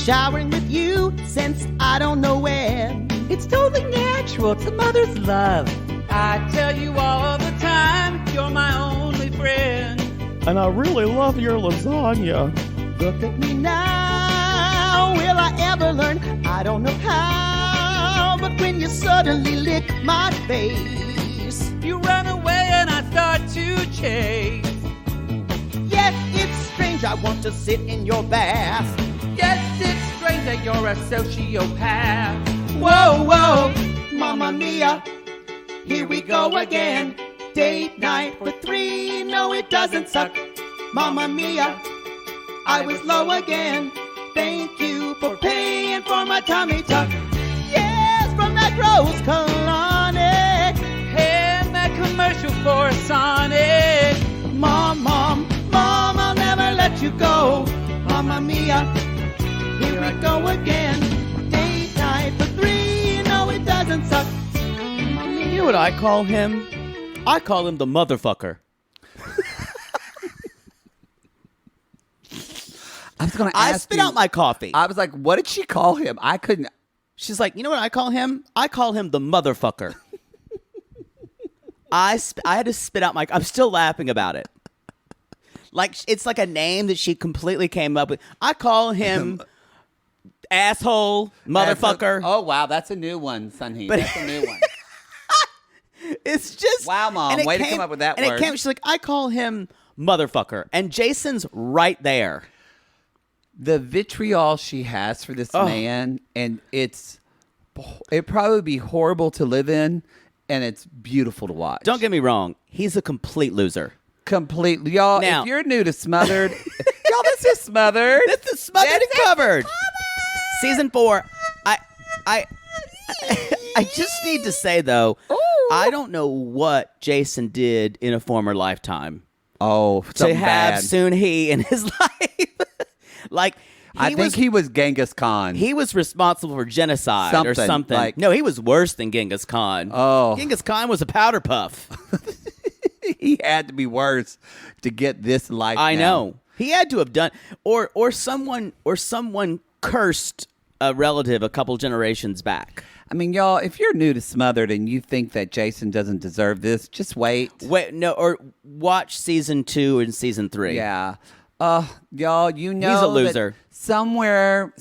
showering with you since I don't know when. It's totally natural. It's a mother's love. I tell you all the time, you're my only friend. And I really love your lasagna. Look at me now, will I ever learn? I don't know how, but when you suddenly lick my face, You run away and I start to chase. yes, it's strange, I want to sit in your bath. Yes, it's strange that you're a sociopath. Whoa, whoa, Mamma Mia, here we go again. Date night for 3, no it doesn't suck. Mamma Mia, I was low again. Thank you for paying for my tummy tuck. Yes, from that rose colonic. And that commercial for Sonic. Mom, I'll never let you go. Mamma Mia, here we go again. Date night for 3, no it doesn't suck. Mamma Mia. You know what I call him? I call him the motherfucker. I was going to I ask spit you, out my coffee. I was like, what did she call him? I couldn't. She's like, you know what I call him? I call him the motherfucker. I had to spit out my... I'm still laughing about it. Like, it's like a name that she completely came up with. I call him asshole, motherfucker. Oh, wow. That's a new one, Sunhe. But- That's a new one. It's just... Wow, Mom. and it Way to came- come up with that and word. it came... She's like, I call him motherfucker. And Jason's right there. The vitriol she has for this man, and it'd probably be horrible to live in, and it's beautiful to watch. Don't get me wrong. He's a complete loser. Completely. Y'all, Now- if you're new to Smothered, y'all, this is Smothered. This is Smothered and Covered. Season 4. I just need to say, though, I don't know what Jason did in a former lifetime Oh, to something have bad. Sunhe in his life. Like, I think he was Genghis Khan. he was responsible for genocide or Something, something. like- No, he was worse than Genghis Khan. Oh. Genghis Khan was a powder puff. He had to be worse to get this life. I down. know. He had to have done, or someone cursed a relative a couple generations back. I mean, y'all, if you're new to Smothered and you think that Jason doesn't deserve this, just wait. Wait, no, or watch season 2 and season 3. Yeah. Y'all, you know He's a that loser. somewhere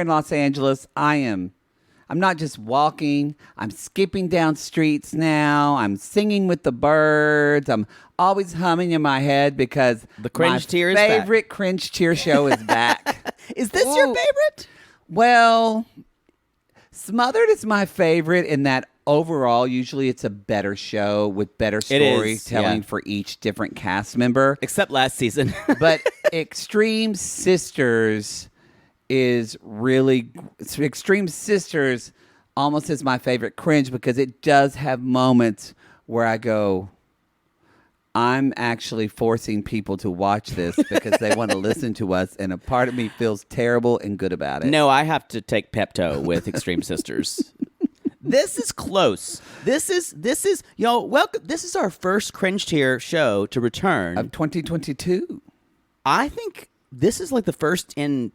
in Los Angeles, I'm not just walking. I'm skipping down streets now. I'm singing with the birds. I'm always humming in my head because The cringe my tier is back. favorite cringe tier show is back. Is this your Ooh. favorite? Well, Smothered is my favorite in that overall, usually it's a better show with better It is, storytelling yeah. for each different cast member. Except last season. But Extreme Sisters is really... Extreme Sisters almost is my favorite cringe because it does have moments where I go... I'm actually forcing people to watch this because they want to listen to us, and a part of me feels terrible and good about it. No, I have to take Pepto with Extreme Sisters. This is close. This is y'all welcome. This is our first cringe tier show to return. Of 2022. I think this is like the first in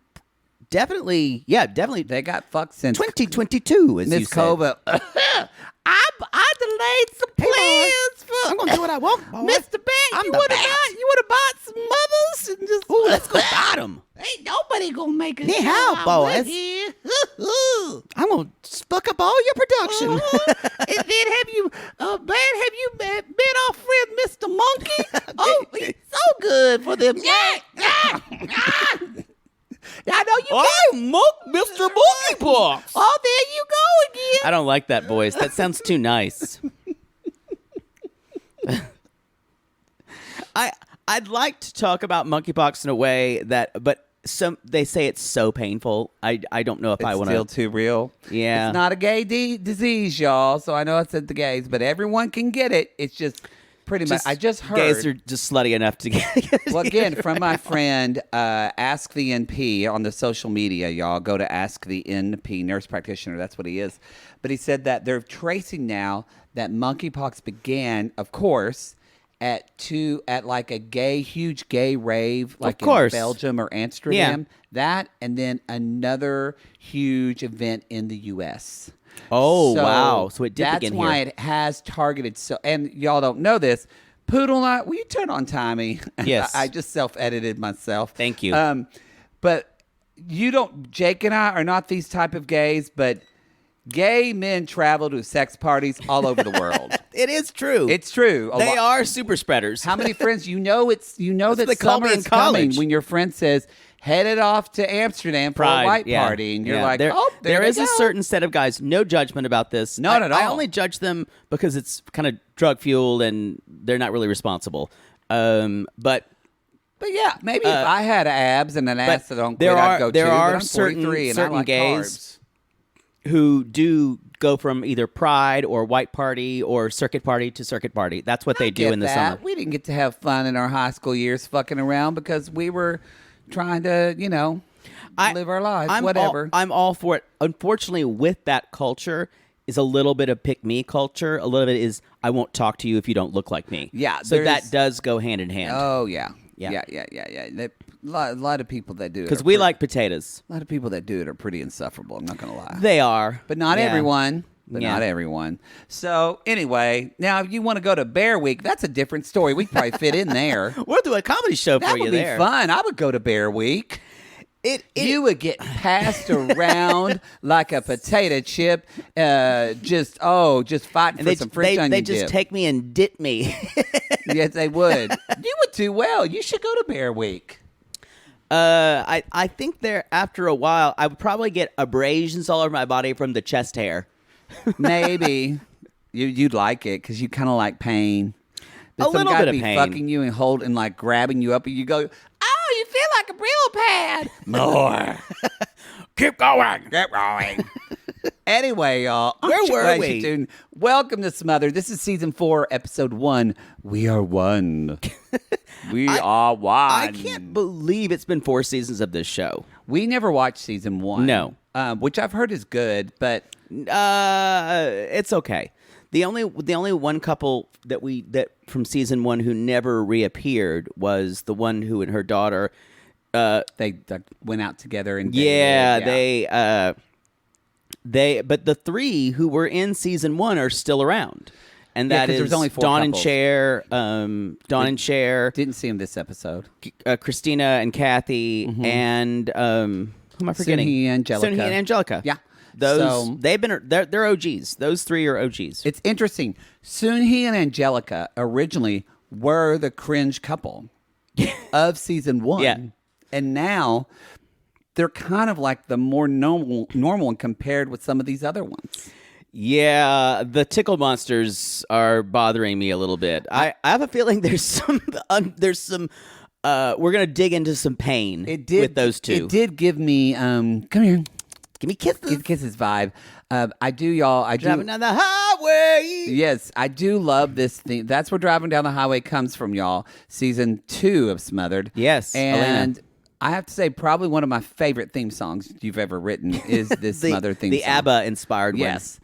definitely. They got fucked since 2022. As you Miss said. Kova. I delayed some plans for. I'm gonna do what I want, boy. Mr. Bat, I'm you the would have bat. bought some mothers and just. Ooh, let's go bottom. Ain't nobody gonna make it. Ni hao, boys. I'm gonna fuck up all your production. And then have you been our friend Mr. Monkey? Oh, he's so good for them. I know you. I'm Mr. Monkeypox. Oh, there you go again. I don't like that voice. That sounds too nice. I'd like to talk about monkeypox in a way that, but they say it's so painful. I don't know if I It's want still too real. Yeah. It's not a gay disease, y'all. So I know I said the gays, but everyone can get it. It's just pretty much. I just heard. gays are just slutty enough to get it. Well, again, from my friend, Ask the NP on the social media, y'all. Go to Ask the NP, nurse practitioner. That's what he is. But he said that they're tracing now that monkeypox began, of course, at like a huge gay rave, like Of course. in Belgium or Amsterdam. That, and then another huge event in the U.S. Oh, wow. So it did that's begin why here. it has targeted. So, and y'all don't know this. Poodle Night, will you turn on Tommy? Yes. I just self-edited myself. Thank you. But Jake and I are not these type of gays, but gay men travel to sex parties all over the world. It is true. It's true. They are super spreaders. How many friends that what they call summer me in is coming college. when your friend says headed off to Amsterdam for a white party, and you're like, there there is they a go. certain set of guys. No judgment about this. Not at I all. only judge them because it's kind of drug fueled and they're not really responsible. But yeah, maybe if I had abs and an ass that don't quit, I'd go there too. are But I'm 43 and I certain like gays carbs. who do go from either Pride or White Party or Circuit Party to Circuit Party. That's what they do Get in the that. summer. We didn't get to have fun in our high school years fucking around because we were trying to, live our lives, whatever. I'm all for it. Unfortunately, with that culture is a little bit of pick me culture. A little bit is I won't talk to you if you don't look like me. Yeah, so that there's- does go hand in hand. Oh, yeah. Yeah. Yeah. A lot of people that do it. Because are we pretty- like potatoes. A lot of people that do it are pretty insufferable. I'm not going to lie. They are. But not Yeah. everyone. But Yeah. not everyone. So anyway, now if you want to go to Bear Week, that's a different story. We probably fit in there. We'll do a comedy show That for you would be there. fun. I would go to Bear Week. You would get passed around like a potato chip, just fighting for some French onion they just dip. take me and dip me. Yes, they would. You would do well. You should go to Bear Week. I think there after a while I would probably get abrasions all over my body from the chest hair. Maybe you'd like it because you kind of like pain. But A little some guy bit of be pain. fucking you and holding like grabbing you up, and you go, "Oh, you feel like a Brillo pad." More. Keep going. Keep going. Anyway, y'all. Where aren't you were glad we? you tuned? Welcome to Smothered. This is season 4, episode 1. We are one. We are one. I can't believe it's been 4 seasons of this show. We never watched season 1. No. Which I've heard is good, but It's okay. The only one couple that from season 1 who never reappeared was the one who and her daughter. they went out together and But the 3 who were in season 1 are still around, and Yeah, that 'cause is there was only 4 Dawn and couples. Cher, Dawn and Cher, didn't see him this episode. Christina and Kathy, and who am I forgetting? Sunhe and Angelica. Sunhe and Angelica. Yeah. Those So- they're OGs. Those 3 are OGs. It's interesting. Sunhe and Angelica originally were the cringe couple of season 1. Yeah. And now they're kind of like the more normal and compared with some of these other ones. Yeah, the tickle monsters are bothering me a little bit. I have a feeling there's some we're gonna dig into some pain with those 2. It did give me come here. Give me kisses. Kisses vibe. I do, y'all. I do. Driving down the highway. Yes, I do love this thing. That's where Driving Down the Highway comes from, y'all. Season 2 of Smothered. Yes, And Elena. I have to say, probably one of my favorite theme songs you've ever written is this Smothered theme the song. ABBA inspired one. Yes.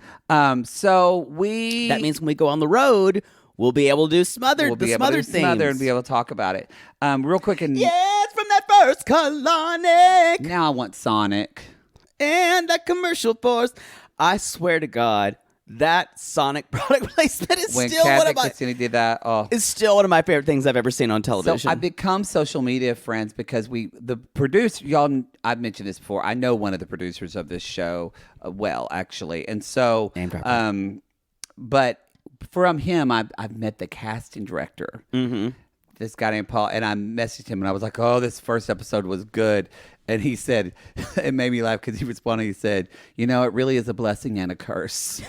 So we... That means when we go on the road, we'll be able to do Smothered, we'll the be able to Smothered do themes. Smothered and be able to talk about it. Real quick. And Yes, from that first colonic now I want Sonic. and that commercial force. I swear to God, that Sonic product placement is When still one Kathy of my... Cristina did that, It's still one of my favorite things I've ever seen on So television. I've become social media friends because the producer, y'all, I've mentioned this before. I know one of the producers of this show well, actually. And so, Name drop. but from him, I've met the casting director, this guy named Paul, and I messaged him and I was like, oh, this first episode was good. And he said, it made me laugh because he responded, he said, it really is a blessing and a curse.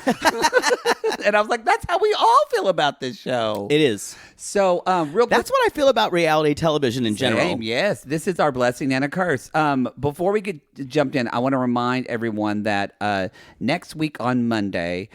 And I was like, that's how we all feel about this show. it is. So, real quick. That's what I feel about reality television in general. Same, yes, this is our blessing and a curse. Before we get jumped in, I want to remind everyone that next week on Monday,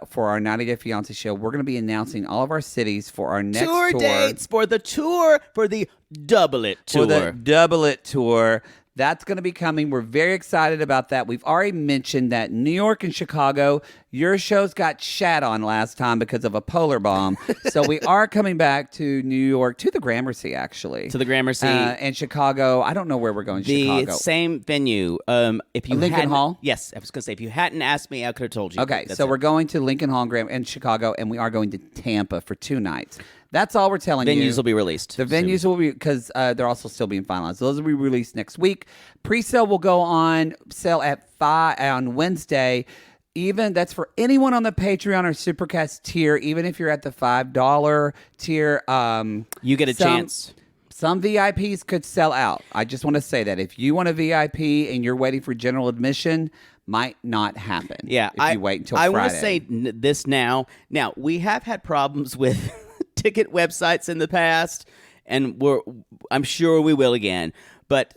for our 90 Day Fiancé show, we're going to be announcing all of our cities for our next tour. Dates for the tour, for the Double It tour. For the Double It tour. That's going to be coming. We're very excited about that. We've already mentioned that New York and Chicago, your shows got shat on last time because of a polar bomb. So we are coming back to New York, to the Gramercy, actually. To the Gramercy. And Chicago. I don't know where we're going, the Chicago. same venue. If you Lincoln hadn't- Hall? Yes, I was going to say, if you hadn't asked me, I could have told you. Okay, That's so it. we're going to Lincoln Hall and Chicago, and we are going to Tampa for 2 nights. That's all we're telling you. Venues will be released. The venues will be, because they're also still being finalized. Those will be released next week. Pre-sale will go on sale at 5 on Wednesday. Even that's for anyone on the Patreon or Supercast tier. Even if you're at the $5 tier, You get a chance. Some VIPs could sell out. I just want to say that if you want a VIP and you're waiting for general admission, might not happen. Yeah, if you wait until I Friday. want to say this now. Now, we have had problems with ticket websites in the past, and I'm sure we will again. But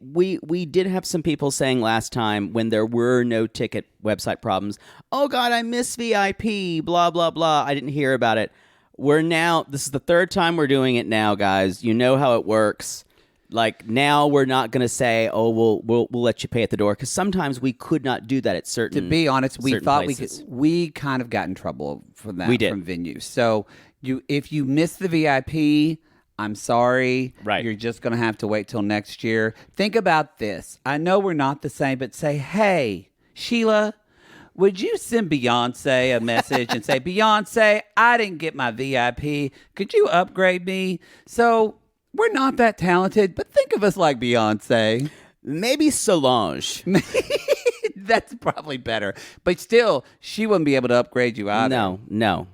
we did have some people saying last time when there were no ticket website problems, oh God, I miss VIP, blah, blah, blah. I didn't hear about it. This is the 3rd time we're doing it now, guys. You know how it works. Like, now we're not going to say, oh, we'll let you pay at the door, because sometimes we could not do that at certain To be honest, we thought places. we kind of got in trouble from that. We did. From venues. So if you miss the VIP, I'm sorry. Right. You're just going to have to wait till next year. Think about this. I know we're not the same, but say, hey, Sheila, would you send Beyonce a message and say, Beyonce, I didn't get my VIP. Could you upgrade me? So we're not that talented, but think of us like Beyonce. Maybe Solange. That's probably better. But still, she wouldn't be able to upgrade you either. No.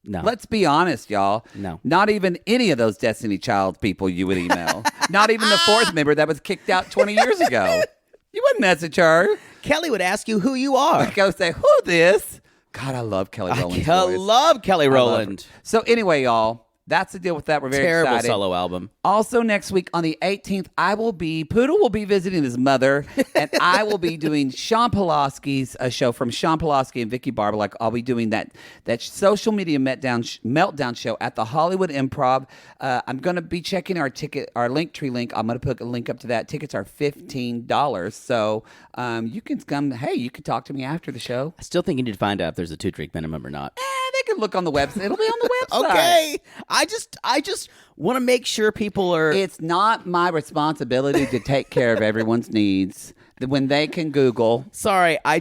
Let's be honest, y'all. No. Not even any of those Destiny Child people you would email. Not even the 4th member that was kicked out 20 years ago. You wouldn't message her. Kelly would ask you who you are. Go say, who this? God, I love Kelly Rowland's voice. love Kelly I love her. Rowland. So anyway, y'all, that's the deal with that. We're very Terrible excited. solo album. Also, next week on the 18th, Poodle will be visiting his mother, and I will be doing Sean Pulaski's show from Sean Pulaski and Vicky Barber. Like, I'll be doing that social media meltdown show at the Hollywood Improv. I'm going to be checking our Linktree link. I'm going to put a link up to that. Tickets are $15. So you can come. Hey, you can talk to me after the show. I still think you need to find out if there's a 2-drink minimum or not. They can look on the website. It'll be on the website. Okay. I just want to make sure people are. It's not my responsibility to take care of everyone's needs. When they can Google. Sorry, I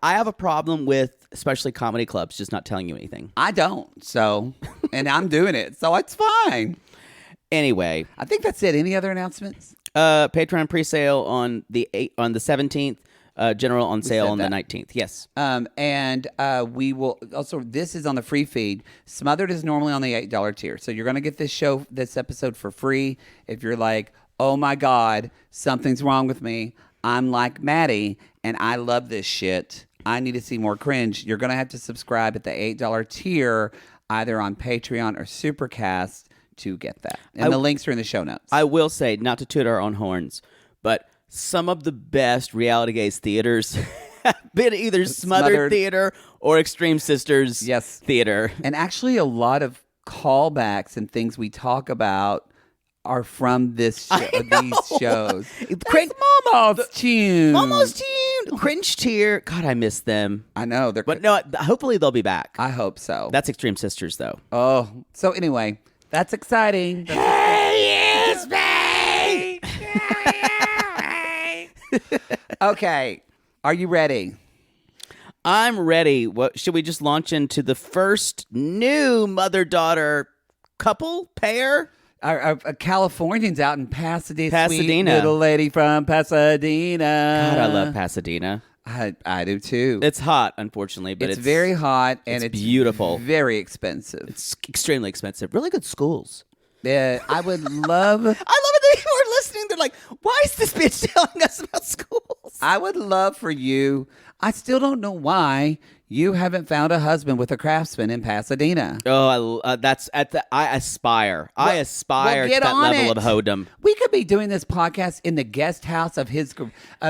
have a problem with especially comedy clubs just not telling you anything. I don't. So, and I'm doing it. So it's fine. Anyway, I think that's it. Any other announcements? Patreon pre-sale on the 17th. General on sale on the 19th. Yes. And we will also, this is on the free feed. Smothered is normally on the $8 tier. So you're going to get this episode for free. If you're like, oh my God, something's wrong with me. I'm like Mattie and I love this shit. I need to see more cringe. You're going to have to subscribe at the $8 tier, either on Patreon or Supercast to get that. And the links are in the show notes. I will say, not to toot our own horns, but some of the best reality gaze theaters have been either Smothered Theater or Extreme Sisters Theater. And actually a lot of callbacks and things we talk about are from these shows. Almost tuned. Almost tuned. Cringe tier. God, I miss them. I know. But no, hopefully they'll be back. I hope so. That's Extreme Sisters, though. Oh. So anyway, that's exciting. Hey, it's me! Okay. Are you ready? I'm ready. What should we just launch into the first new mother-daughter couple pair? Our Californians out in Pasadena. Pasadena. Sweet little lady from Pasadena. God, I love Pasadena. I do too. It's hot, unfortunately, but it's very hot and it's beautiful. Very expensive. It's extremely expensive. Really good schools. I would love. I love it that people are listening. They're like, "Why is this bitch telling us about schools?" I would love for you. I still don't know why you haven't found a husband with a Craftsman in Pasadena. Oh, that's at the. I aspire. I aspire to that level of hoedom. We could be doing this podcast in the guest house of his.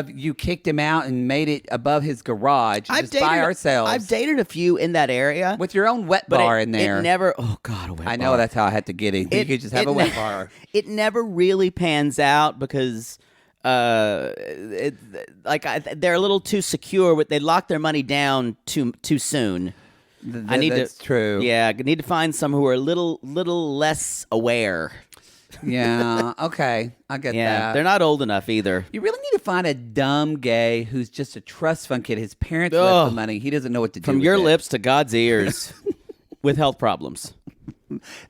You kicked him out and made it above his garage by ourselves. I've dated a few in that area with your own wet bar in there. It never. Oh God, a wet bar. I know that's how I had to get him. You could just have a wet bar. It never really pans out because they're a little too secure. They lock their money down too soon. That's true. Yeah, I need to find some who are a little less aware. Yeah, okay. I get that. They're not old enough either. You really need to find a dumb gay who's just a trust fund kid. His parents left the money. He doesn't know what to do From with your it. lips to God's ears with health problems.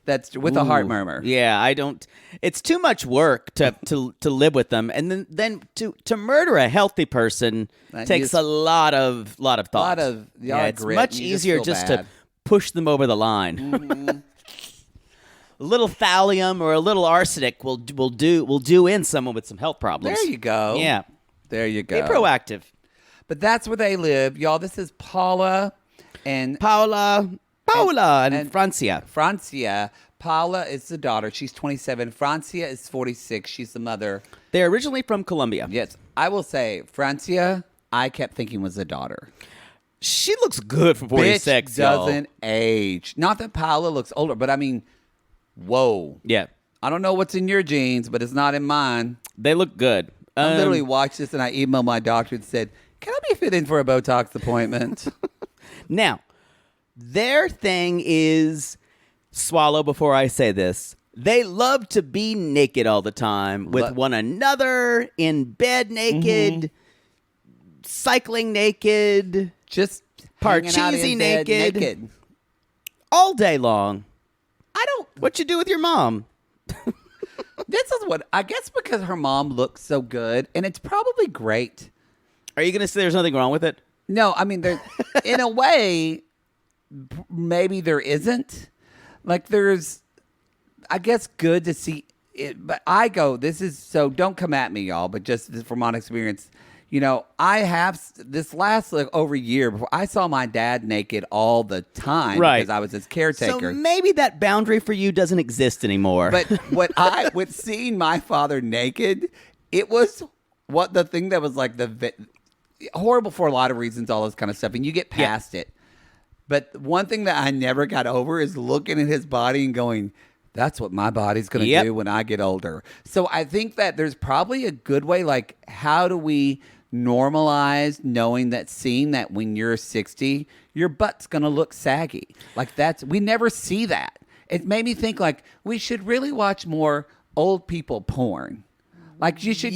That's with a heart murmur. Yeah, I don't. It's too much work to live with them, and then to murder a healthy person takes a lot of thought. It's grit. much You easier feel just bad. to push them over the line. Mm-hmm. A little thallium or a little arsenic will do in someone with some health problems. There you go. Yeah, There you go. be proactive. But that's where they live, y'all. This is Paula and Paula and Francia. Francia. Paula is the daughter. She's 27. Francia is 46. She's the mother. They're originally from Colombia. Yes. I will say, Francia, I kept thinking was the daughter. She looks good for 46. Bitch doesn't age. Not that Paula looks older, but I mean, whoa. Yeah, I don't know what's in your genes, but it's not in mine. they look good. I literally watched this and I emailed my doctor and said, can I be fit in for a Botox appointment? Now, their thing is, swallow before I say this, they love to be naked all the time with one another, in bed naked, cycling naked, Just hanging out Parcheesi in bed naked. all day long. I don't. What you do with your mom? This is what I guess because her mom looks so good, and it's probably great. Are you going to say there's nothing wrong with it? No, I mean, there, in a way, maybe there isn't. Like, there's, I guess, good to see it. But I go, this is so. Don't come at me, y'all. But just from my experience, you know, I have this last over a year before I saw my dad naked all the time because I was his caretaker. So maybe that boundary for you doesn't exist anymore. But with seeing my father naked, it was the thing that was like horrible for a lot of reasons, all this kind of stuff, and you get past it. But one thing that I never got over is looking at his body and going, that's what my body's going to do when I get older. So I think that there's probably a good way, like, how do we normalize seeing that when you're 60, your butt's going to look saggy. Like, we never see that. It made me think, like, we should really watch more old people porn. Like, you should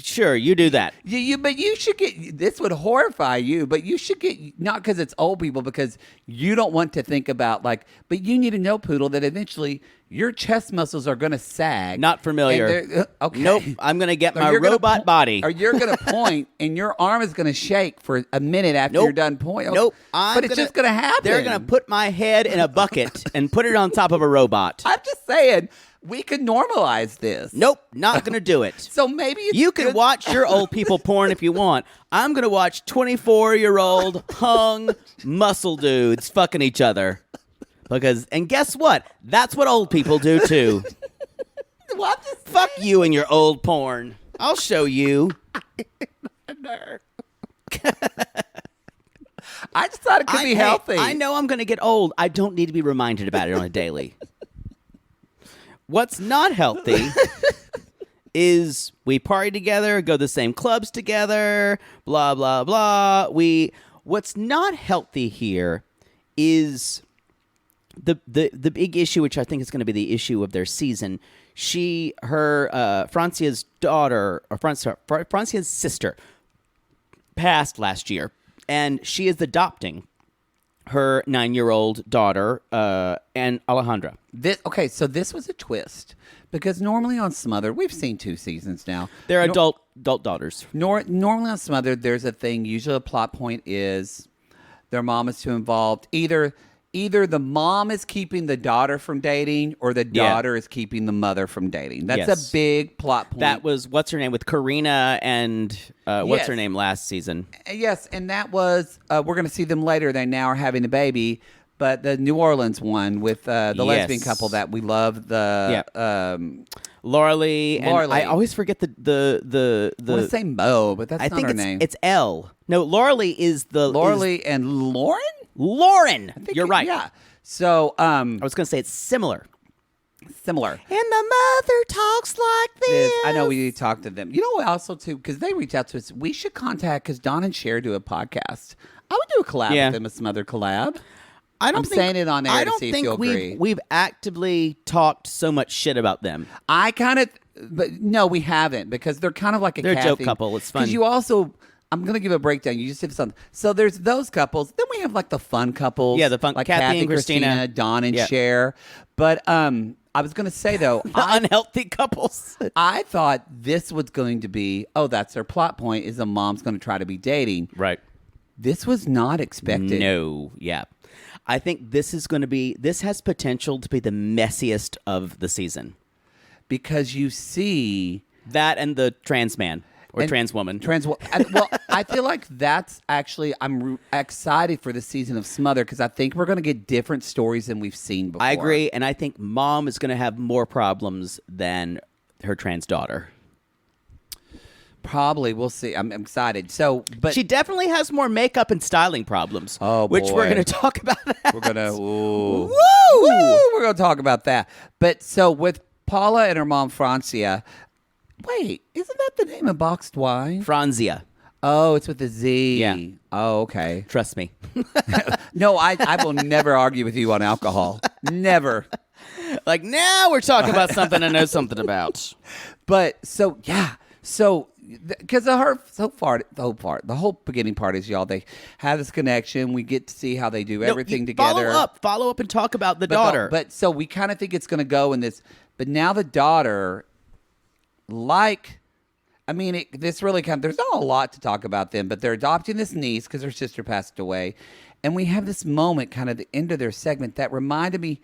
Sure, you do that. But you should get, this would horrify you, but you should get, not because it's old people, because you don't want to think about, like, but you need to know, Poodle, that eventually your chest muscles are going to sag. Not familiar. Okay. Nope, I'm going to get my You're gonna robot body. Or you're going to point, and your arm is going to shake for a minute after you're done pointing. Nope. But it's just going to happen. They're going to put my head in a bucket and put it on top of a robot. I'm just saying, we could normalize this. Nope, not going to do it. So maybe it's You can good- watch your old people porn if you want. I'm going to watch 24-year-old hung muscle dudes fucking each other. And guess what? That's what old people do too. Well, I'm just Fuck you and your old porn. I'll show you. I just thought it could be healthy. I know I'm going to get old. I don't need to be reminded about it on a daily. What's not healthy is we party together, go to the same clubs together, blah, blah, blah. What's not healthy here is the big issue, which I think is going to be the issue of their season. Francia's daughter, or Francia's sister, passed last year, and she is adopting her 9-year-old daughter, and Alejandra. So this was a twist, because normally on Smothered, we've seen 2 seasons now. They're adult daughters. Normally on Smothered, there's a thing. Usually, a plot point is their mom is too involved. Either the mom is keeping the daughter from dating, or the daughter is keeping the mother from dating. That's a big plot point. That was what's her name with Karina and what's her name last season. Yes, and that was we're going to see them later. They now are having a baby. But the New Orleans one with the lesbian couple that we love, Laura Lee. And I always forget the I want to say Mo, but that's not her name. It's L. No, Laura Lee is Laura Lee and Lauren? Lauren. You're right. Yeah. So I was going to say it's similar. Similar. And the mother talks like this. I know we need to talk to them. You know, also too, because they reach out to us. We should contact because Don and Cher do a podcast. I would do a collab with them, a smothered collab. I'm saying it on air to see if you'll agree. We've actively talked so much shit about them. But no, we haven't because they're kind of like they're a joke couple. It's fun. Because you also, I'm going to give a breakdown. You just did something. So there's those couples. Then we have like the fun couples. Yeah, the fun, like Kathy and Cristina, Don and Cher. But I was going to say though, unhealthy couples. I thought this was going to be, that's their plot point is a mom's going to try to be dating. Right. This was not expected. No. Yeah. I think this has potential to be the messiest of the season. Because you see... that and the trans man or trans woman. Well, I feel like that's actually... I'm excited for the season of Smothered because I think we're going to get different stories than we've seen before. I agree, and I think Mom is going to have more problems than her trans daughter. Probably. We'll see. I'm excited. But she definitely has more makeup and styling problems. Oh, boy. Which we're going to talk about that. We're going to... Woo! We're going to talk about that. But so with Paula and her mom, Francia... Wait, isn't that the name of boxed wine? Franzia. Oh, it's with a Z. Yeah. Oh, okay. Trust me. No, I will never argue with you on alcohol. Never. Like, now we're talking about something I know something about. But, because the whole beginning part is they have this connection. We get to see how they do everything together. Follow up and talk about the daughter. But so we kind of think it's going to go in this, but now the daughter, this really there's not a lot to talk about them, but they're adopting this niece because her sister passed away. And we have this moment kind of the end of their segment that reminded me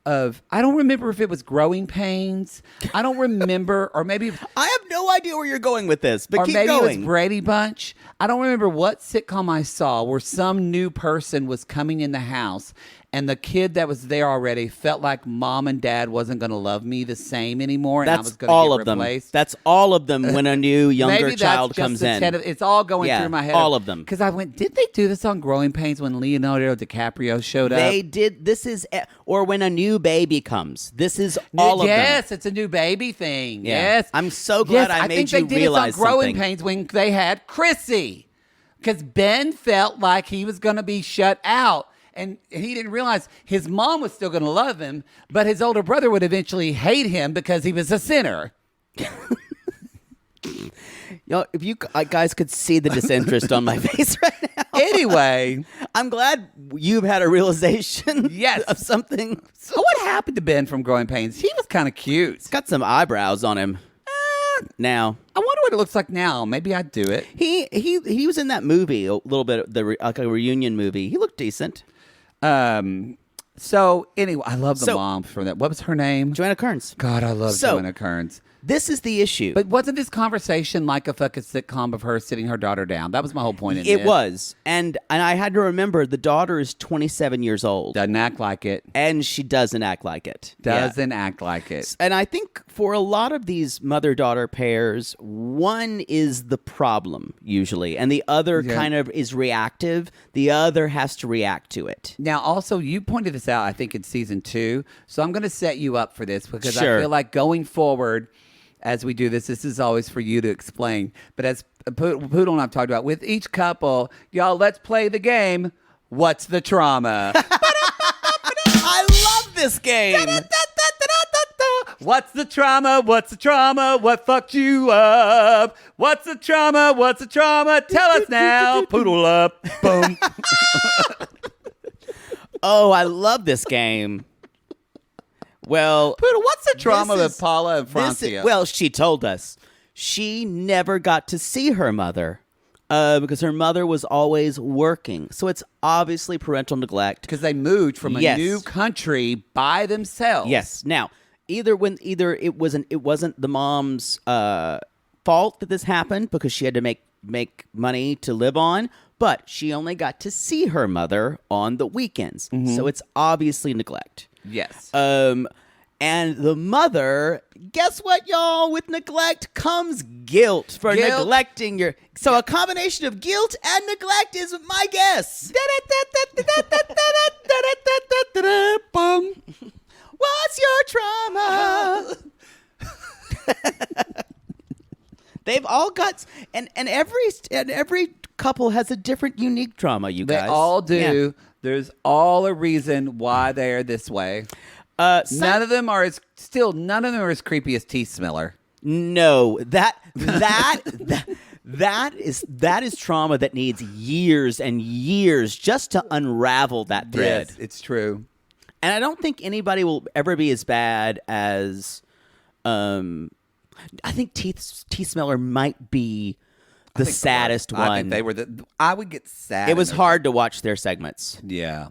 of, I don't remember if it was Growing Pains. I don't remember, or maybe... I have no idea where you're going with this, but keep going. Or maybe it was going. Brady Bunch. I don't remember what sitcom I saw where some new person was coming in the house and the kid that was there already felt like mom and dad wasn't going to love me the same anymore, and I was going to get replaced. That's all of them when a new younger child comes in. It's all going through my head. All of them. Because I went, did they do this on Growing Pains when Leonardo DiCaprio showed up? They did. Or when a new baby comes. This is all of them. Yes, it's a new baby thing. Yeah. Yes. I'm so glad I made you realize something. I think they did it on Growing Pains when they had Chrissy. Because Ben felt like he was going to be shut out. And he didn't realize his mom was still going to love him, but his older brother would eventually hate him because he was a sinner. If you guys could see the disinterest on my face right now. Anyway. I'm glad you've had a realization of something. So what happened to Ben from Growing Pains? He was kind of cute. He's got some eyebrows on him. Now. I wonder what it looks like now. Maybe I'd do it. He was in that movie a little bit, like a reunion movie. He looked decent. So anyway, I love the mom from that. What was her name? Joanna Kearns. God, I love Joanna Kearns. This is the issue. But wasn't this conversation like a fucking sitcom of her sitting her daughter down? That was my whole point in it. It was. And I had to remember the daughter is 27 years old. Doesn't act like it. And she doesn't act like it. Doesn't act like it. And I think for a lot of these mother-daughter pairs, one is the problem usually, and the other kind of is reactive. The other has to react to it. Now, also, you pointed this out, I think, in season 2. So I'm going to set you up for this because I feel like going forward, as we do this is always for you to explain. But as Poodle and I've talked about, with each couple, y'all, let's play the game, What's the Trauma? I love this game. What's the trauma? What's the trauma? What fucked you up? What's the trauma? What's the trauma? Tell us now. Poodle up. Boom. Oh, I love this game. Well, Poodle, what's the trauma with Paula and Francia? Well, she told us she never got to see her mother because her mother was always working. So it's obviously parental neglect. Because they moved from a new country by themselves. Yes. Now, either it wasn't the mom's fault that this happened because she had to make money to live on, but she only got to see her mother on the weekends. Mm-hmm. So it's obviously neglect. Yes. And the mother, guess what, y'all? With neglect comes guilt for neglecting your... So a combination of guilt and neglect is my guess. What's your trauma? They've all got, and every couple has a different, unique trauma. You guys, They all do. Yeah. There's all a reason why they are this way. None of them are as creepy as Teeth Smeller. No, that is trauma that needs years and years just to unravel that thread. Yes, it's true. And I don't think anybody will ever be as bad as, I think Teeth Smeller might be the saddest one. I think they were I would get sad. It was hard to watch their segments. Yeah.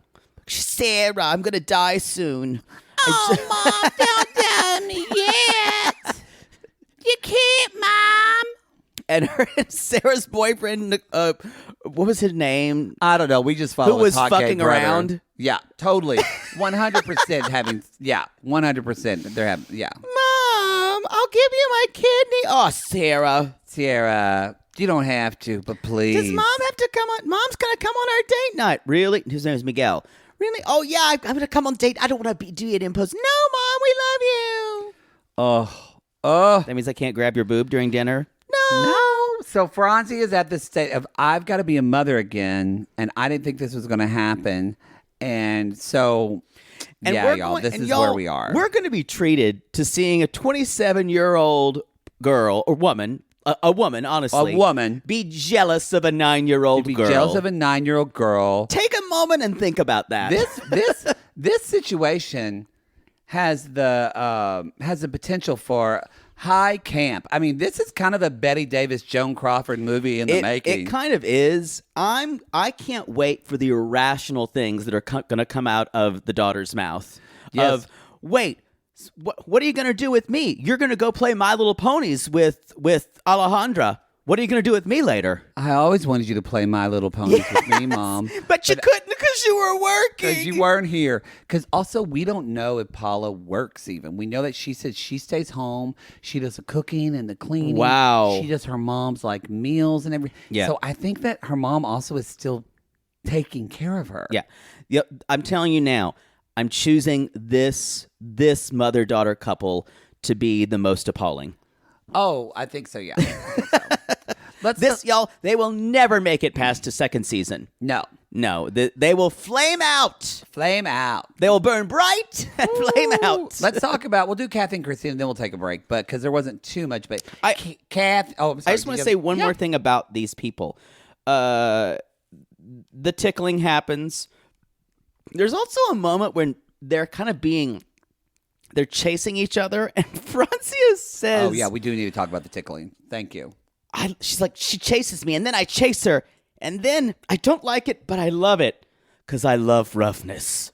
Sarah, I'm gonna die soon. Oh, Mom, don't tell me yet. You can't, Mom. And her and Sarah's boyfriend, what was his name? I don't know. We just followed Who was his hot gay fucking brother. around? Yeah, totally. 100% having. Yeah, 100%. They're having. Yeah. Mom, I'll give you my kidney. Oh, Sierra, you don't have to, but please. Does Mom have to come on? Mom's gonna come on our date night. Really? His name is Miguel. Really? Oh yeah, I'm gonna come on date. I don't want to do it in post. No, Mom, we love you. Oh. That means I can't grab your boob during dinner. No. So Francia is at the state of I've got to be a mother again, and I didn't think this was going to happen, and so yeah, y'all, this is where we are. We're going to be treated to seeing a 27-year-old girl or woman, a woman, honestly, be jealous of a 9-year-old be girl. jealous of a 9-year-old girl. Take a moment and think about that. This situation has the potential for high camp. I mean, this is kind of a Betty Davis, Joan Crawford movie in the making. It kind of is. I can't wait for the irrational things that are going to come out of the daughter's mouth. Yes. Of wait, what are you going to do with me? You're going to go play My Little Ponies with Alejandra. What are you going to do with me later? I always wanted you to play My Little Ponies with me, Mom. But you couldn't because you were working. Because you weren't here. Because also, we don't know if Paula works even. We know that she said she stays home. She does the cooking and the cleaning. Wow. She does her mom's like meals and everything. Yeah. So I think that her mom also is still taking care of her. Yeah. Yep. I'm telling you now, I'm choosing this mother-daughter couple to be the most appalling. Oh, I think so, yeah. Y'all, they will never make it past a second season. No. They will flame out. Flame out. They will burn bright and flame out. Let's talk about, we'll do Kathy and Cristina, and then we'll take a break, but because there wasn't too much. But Kath, I'm sorry. I just want to say one more thing about these people. The tickling happens. There's also a moment when they're kind of they're chasing each other, and Francia says, "Oh yeah, we do need to talk about the tickling." Thank you. She's like, she chases me, and then I chase her, and then I don't like it, but I love it because I love roughness.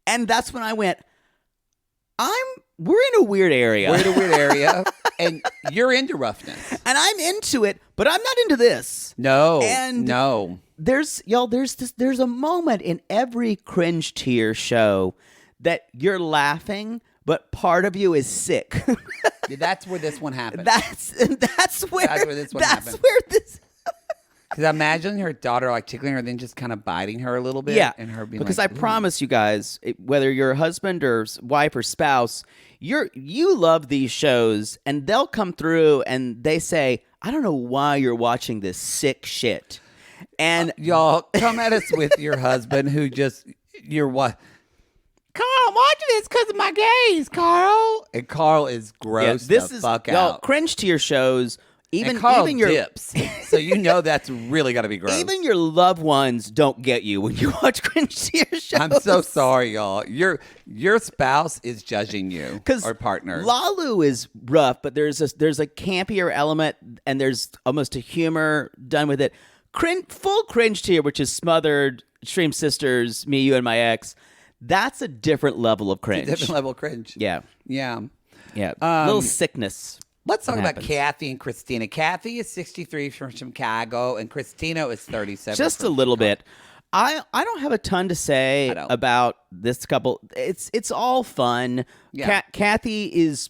And that's when I went, we're in a weird area. We're in a weird area, and you're into roughness, and I'm into it, but I'm not into this. No, and no. There's a moment in every cringe tier show that you're laughing, but part of you is sick. That's where this one happened. That's where this one happened. That's where this. Because imagine her daughter like tickling her, then just kind of biting her a little bit. Yeah, and her being because like, I promise you guys, whether you're a husband or wife or spouse, you love these shows, and they'll come through and they say, "I don't know why you're watching this sick shit." And y'all come at us with your husband who just you're what. Carl, I'm watching this because of my gaze, Carl. And Carl is gross. This the is fuck y'all, out. Cringe tier shows. Even Carl your dips, so you know that's really got to be gross. Even your loved ones don't get you when you watch cringe tier shows. I'm so sorry, y'all. Your spouse is judging you or partner. Lalu is rough, but there's a campier element, and there's almost a humor done with it. Full cringe tier, which is Smothered, Stream Sisters, Me, You, and My Ex. That's a different level of cringe. Different level of cringe. Yeah. Yeah. Little sickness. Let's talk about Kathy and Cristina. Kathy is 63 from Chicago, and Cristina is 37. Just a little bit. I don't have a ton to say about this couple. It's all fun. Yeah. Kathy is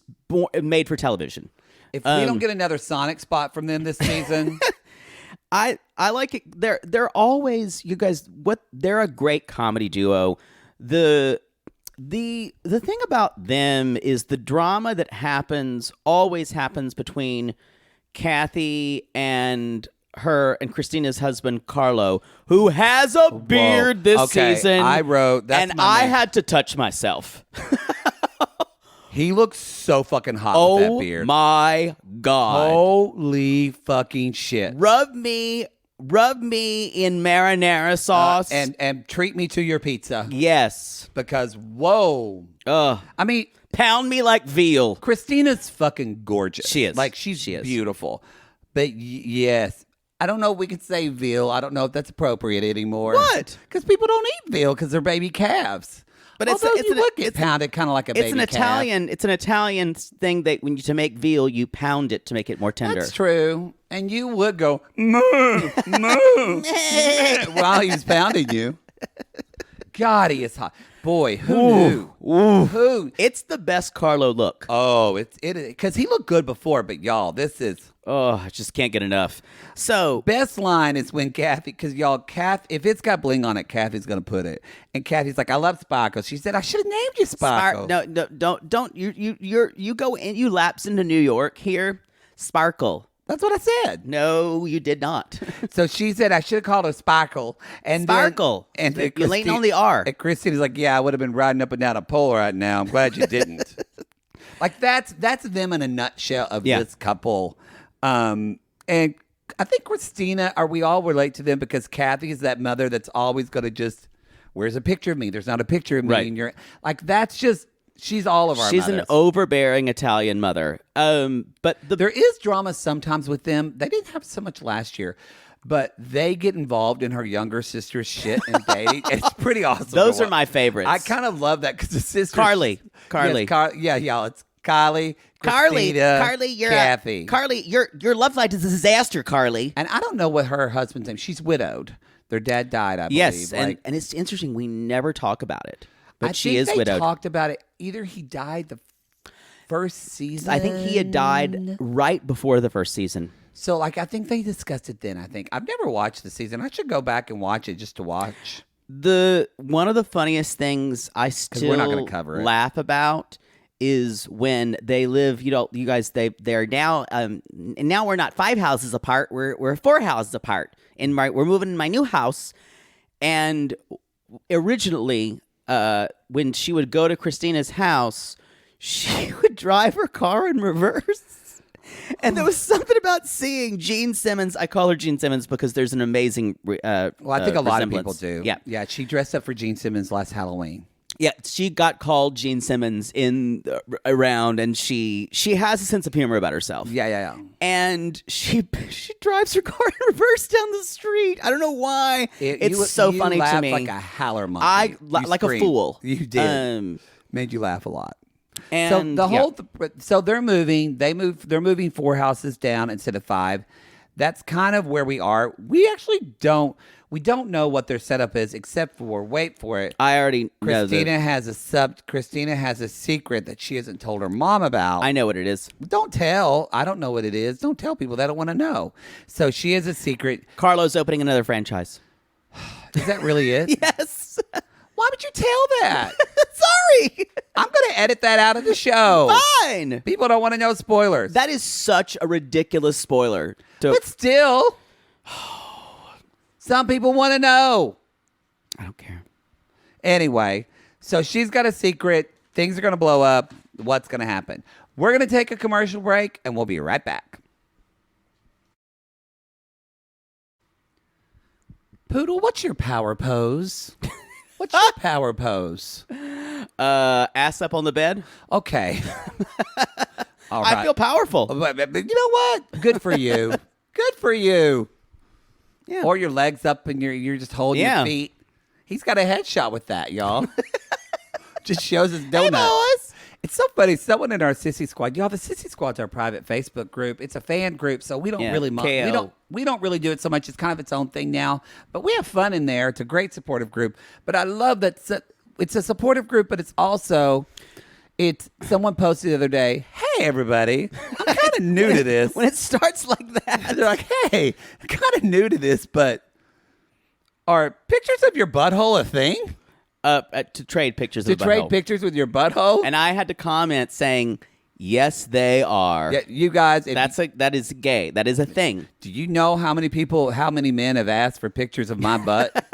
made for television. If we don't get another Sonic spot from them this season, I like it. They're always, you guys. They're a great comedy duo. The thing about them is the drama that always happens between Kathy and her and Christina's husband Carlo, who has a beard this season. I wrote that's and my I man. had to touch myself. He looks so fucking hot with that Oh beard. my God. Holy fucking shit. Rub me in marinara sauce. And treat me to your pizza. yes. Because, whoa. Ugh. I mean, Pound me like veal. Christina's fucking gorgeous. She is. Like, she's She is. beautiful. But yes, I don't know if we can say veal. I don't know if that's appropriate anymore. What? Because people don't eat veal because they're baby calves. But Although you would get pounded kind of like a baby It's an calf. Italian. It's an Italian thing that to make veal, you pound it to make it more tender. That's true. And you would go, moo, moo, while he's pounding you. God, he is hot. Boy, who knew? Who? It's the best Carlo look. Oh, it because he looked good before, but y'all, this is Oh, I just can't get enough. So best line is when Kathy, because y'all, if it's got bling on it, Kathy's gonna put it, and Kathy's like, "I love Sparkle." She said, "I should have named you Sparkle." No, don't. You go in. You lapse into New York here. Sparkle. That's what I said. No, you did not. So she said I should have called her Sparkle. And Sparkle. Then, and You're leaning on the R. And Christina's like, yeah, I would have been riding up and down a pole right now. I'm glad you didn't. Like that's them in a nutshell of this couple. And I think Cristina, we all relate to them because Kathy is that mother that's always going to just, where's a picture of me? There's not a picture of me. Right. And you're like, that's just, she's all of our She's mothers. an overbearing Italian mother. But There is drama sometimes with them. They didn't have so much last year, but they get involved in her younger sister's shit and dating. It's pretty awesome. those are my favorites. I kind of love that because the sister Carly. Yes, it's Kylie, Cristina, you're Kathy. Carly, your love life is a disaster, Carly. And I don't know what her husband's name. She's widowed. Their dad died, I believe. Yes, Like, and it's interesting. We never talk about it, but I she think is they widowed. talked about it. Either he died the first season. I think he had died right before the first season. So, I think they discussed it then. I think I've never watched the season. I should go back and watch it just to watch. One of the funniest things I still we're not gonna cover it. laugh about is when they live. You guys, they're now. Now we're not 5 houses apart. We're 4 houses apart. We're moving in my new house, and originally, when she would go to Christina's house, she would drive her car in reverse. And there was something about seeing Gene Simmons. I call her Gene Simmons because there's an amazing Well, I think a lot of resemblance. people do. Yeah. Yeah. She dressed up for Gene Simmons last Halloween. Yeah, she got called Gene Simmons around, and she has a sense of humor about herself. Yeah. And she drives her car in reverse down the street. I don't know why. It's so you funny to laughed me. like a howler monkey. You Like a screamed. fool. You did. Made you laugh a lot. And So they're moving. They're moving 4 houses down instead of 5. That's kind of where we are. We actually don't know what their setup is, except for wait for it. I already know Cristina has a secret that she hasn't told her mom about. I know what it is. Don't tell. I don't know what it is. Don't tell people. They don't want to know. So she has a secret. Carlo's opening another franchise. Is that really it? Yes. Why would you tell that? Sorry. I'm going to edit that out of the show. Fine. People don't want to know spoilers. That is such a ridiculous spoiler. But still, some people want to know. I don't care. Anyway, so she's got a secret. Things are going to blow up. What's going to happen? We're going to take a commercial break, and we'll be right back. Poodle, what's your power pose? What's your power pose? Ass up on the bed. Okay. All right. I feel powerful. But you know what? Good for you. Good for you. Yeah. Or your legs up and you're just holding your feet. He's got a headshot with that, y'all. Just shows his donut. Hey, boys. It's so funny. Someone in our Sissy Squad, y'all, the Sissy Squad's our private Facebook group. It's a fan group, so we don't really we don't really do it so much. It's kind of its own thing now, but we have fun in there. It's a great supportive group. But I love that it's a supportive group, but it's also someone posted the other day, "Hey everybody, I'm kind of new to this." When it starts like that, They're like, "Hey, I'm kind of new to this, but are pictures of your butthole a thing?" To trade pictures To of the trade butthole. pictures with your butthole? And I had to comment saying, yes, they are. Yeah, you guys, That is gay. That is a thing. do you know how many men have asked for pictures of my butt?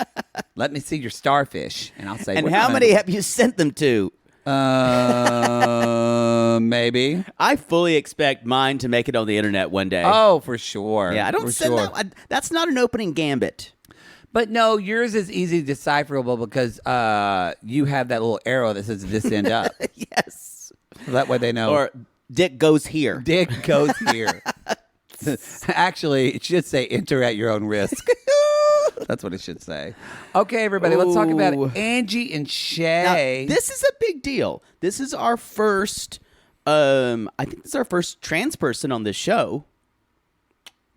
Let me see your starfish. And I'll say, And we're how not many have you sent them to? maybe. I fully expect mine to make it on the internet one day. Oh, for sure. yeah, I don't for send sure. that. That's not an opening gambit. But no, yours is easy decipherable because you have that little arrow that says this end up. Yes. So that way they know. Or dick goes here. Dick goes here. Actually, it should say enter at your own risk. That's what it should say. Okay, everybody, let's talk Ooh. about Angie and Shay. Now, this is a big deal. This is our first. I think this is our first trans person on this show.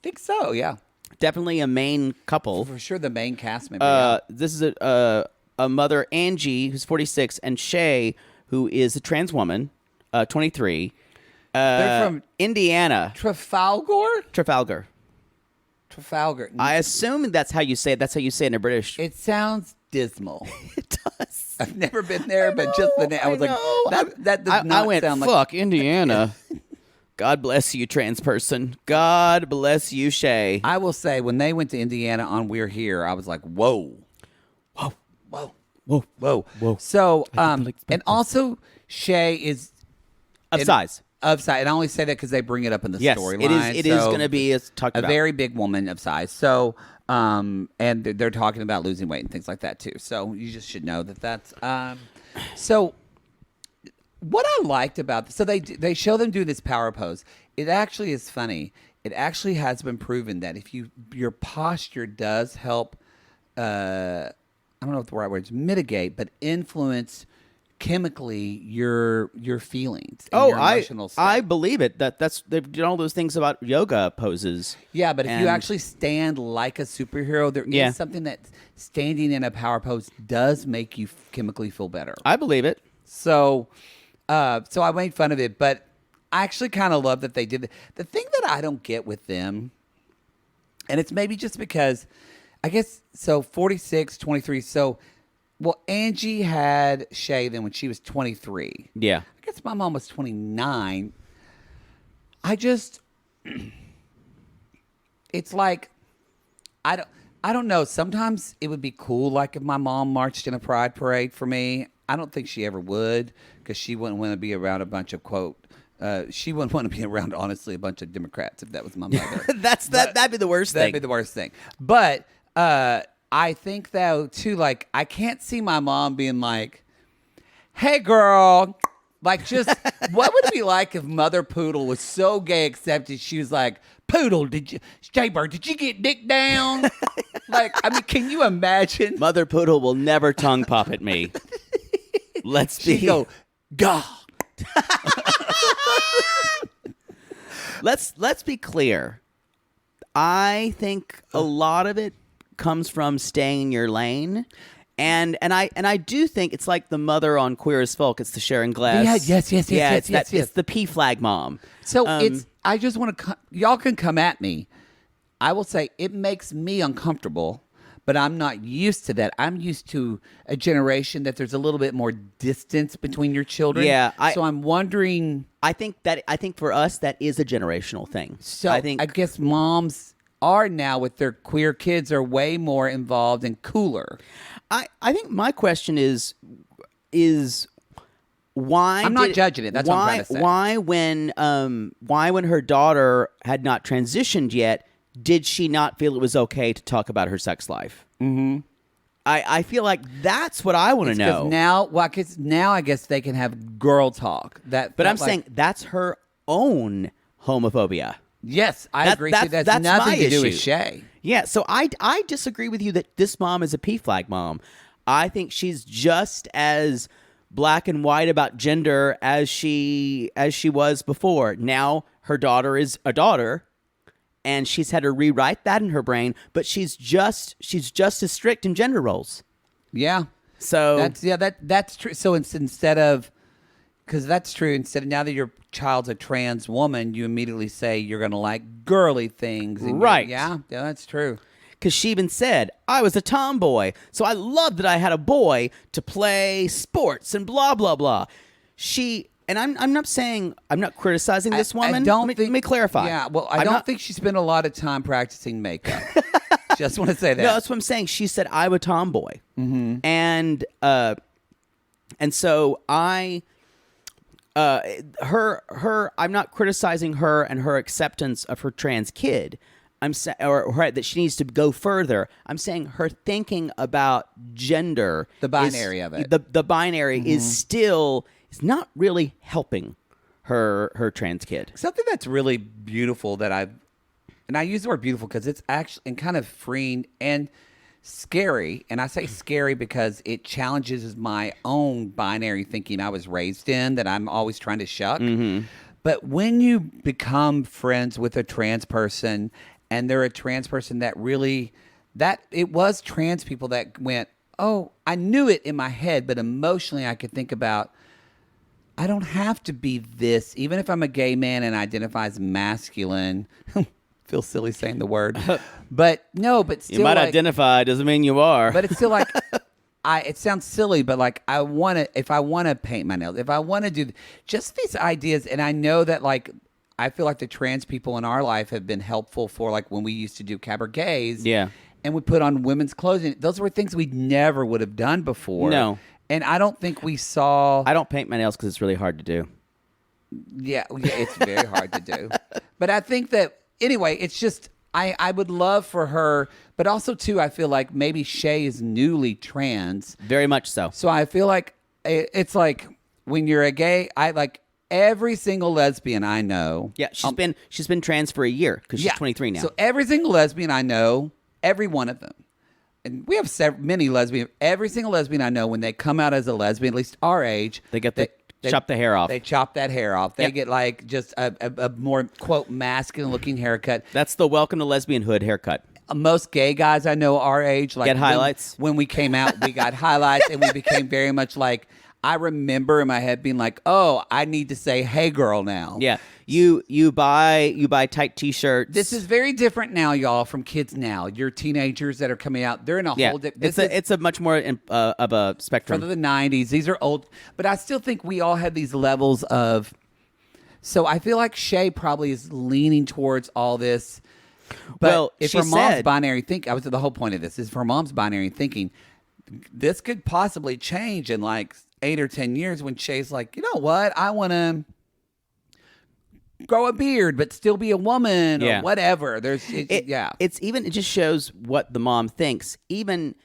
think so, yeah. Definitely a main couple. For sure, the main cast member. Yeah. This is a mother, Angie, who's 46, and Shay, who is a trans woman, 23. They're from Indiana, Trafalgar? Trafalgar. Trafalgar. I assume that's how you say it. That's how you say it in British. It sounds dismal. It does. I've never been there, but just the name. I was like, that does I not went, sound like. fuck, Indiana. God bless you, trans person. God bless you, Shay. I will say, when they went to Indiana on We're Here, I was like, whoa. Whoa. Whoa. Whoa. Whoa. Whoa. So, didn't expect and that. also, Shay is Of size. of size. And I only say that because they bring it up in the Yes, storyline. it is going to be talked a about. very big woman of size. So, and they're talking about losing weight and things like that too. So you just should know that that's. So, what I liked about this, so they show them do this power pose. It actually is funny. It actually has been proven that if your posture does help. I don't know what the right word is, mitigate, but influence chemically your feelings. And your emotional state. I believe it. They've done all those things about yoga poses. Yeah, but if you And- actually stand like a superhero, there Yeah. is something that standing in a power pose does make you chemically feel better. I believe it. So I made fun of it, but I actually kind of love that they did it. The thing that I don't get with them, and it's maybe just because, I guess, so 46, 23, so, well, Angie had Shay then when she was 23. Yeah. I guess my mom was 29. I just, it's like, I don't know. Sometimes it would be cool, like if my mom marched in a pride parade for me. I don't think she ever would, because she wouldn't want to be around a bunch of she wouldn't want to be around, honestly, a bunch of Democrats if that was my mother. That'd be the worst That'd thing. be the worst thing. But I think, though, too, like, I can't see my mom being like, hey, girl. Like, just, what would it be like if Mother Poodle was so gay accepted? She was like, Poodle, Jaybird, did you get dick down? Like, I mean, can you imagine? Mother Poodle will never tongue pop at me. Let's be She'd go, God. Let's be clear. I think a lot of it comes from staying in your lane. And I do think it's like the mother on Queer as Folk. It's the Sharon Glass. Yeah, yes. It's the P flag mom. So I just want to, y'all can come at me. I will say it makes me uncomfortable, but I'm not used to that. I'm used to a generation that there's a little bit more distance between your children. Yeah, so I'm wondering. I think for us that is a generational thing. So I think I guess moms are now with their queer kids are way more involved and cooler. I think my question is why I'm not judging it. That's what I'm trying to say. Why when her daughter had not transitioned yet, did she not feel it was okay to talk about her sex life? Mm-hmm. I feel like that's what I want to know. Now, well, I guess they can have girl talk. But I'm saying that's her own homophobia. Yes, I agree. That's my nothing to do with issue. Shay. Yeah, so I disagree with you that this mom is a P flag mom. I think she's just as black and white about gender as she was before. Now her daughter is a daughter, and she's had to rewrite that in her brain. But she's just as strict in gender roles. Yeah. So that's true. So instead of, because that's true. Instead of, now that your child's a trans woman, you immediately say you're going to like girly things. Right. Yeah, that's true. because she even said, I was a tomboy, so I loved that I had a boy to play sports and blah, blah, blah. And I'm not saying, I'm not criticizing this woman. Let me clarify. Yeah, well, I don't think she spent a lot of time practicing makeup. Just want to say that. No, that's what I'm saying. She said, I'm a tomboy. Mm-hmm. And so I'm not criticizing her and her acceptance of her trans kid. I'm saying, or that she needs to go further. I'm saying her thinking about gender, the binary of it, the binary is not really helping her trans kid. Something that's really beautiful that and I use the word beautiful because it's actually and kind of freeing and scary. And I say scary because it challenges my own binary thinking I was raised in that I'm always trying to shuck. Mm-hmm. But when you become friends with a trans person and they're a trans person that it was trans people that went, oh, I knew it in my head, but emotionally I could think about, I don't have to be this, even if I'm a gay man and identify as masculine. Feel silly saying the word, but still, you might identify doesn't mean you are. But it's still like, it sounds silly, but like if I want to paint my nails, if I want to do just these ideas, and I know that like I feel like the trans people in our life have been helpful for like when we used to do cabarets, and we put on women's clothing. Those were things we never would have done before. No, and I don't think we saw. I don't paint my nails because it's really hard to do. Yeah, it's very hard to do, but I think that. Anyway, it's just, I would love for her, but also, too, I feel like maybe Shay is newly trans. Very much so. So I feel like it's like when you're a gay, every single lesbian I know. Yeah, she's been trans for a year because she's 23 now. So every single lesbian I know, every one of them, and we have many lesbians, every single lesbian I know, when they come out as a lesbian, at least our age, they chop the hair off. They chop that hair off. They get like just a more, quote, masculine looking haircut. That's the welcome to lesbianhood haircut. Most gay guys I know our age, like get highlights. When we came out, we got highlights, and we became very much like. I remember in my head being like, "Oh, I need to say hey girl now." Yeah, you buy tight t-shirts. This is very different now, y'all, from kids now. Your teenagers that are coming out, they're in a whole different. It's a much more of a spectrum. From the 90s, these are old, but I still think we all have these levels of. So I feel like Shay probably is leaning towards all this. But if her mom's binary thinking, the whole point of this is for her mom's binary thinking, this could possibly change in like 8 or 10 years when Shay's like, you know what, I want to grow a beard but still be a woman or whatever. It just shows what the mom thinks. Even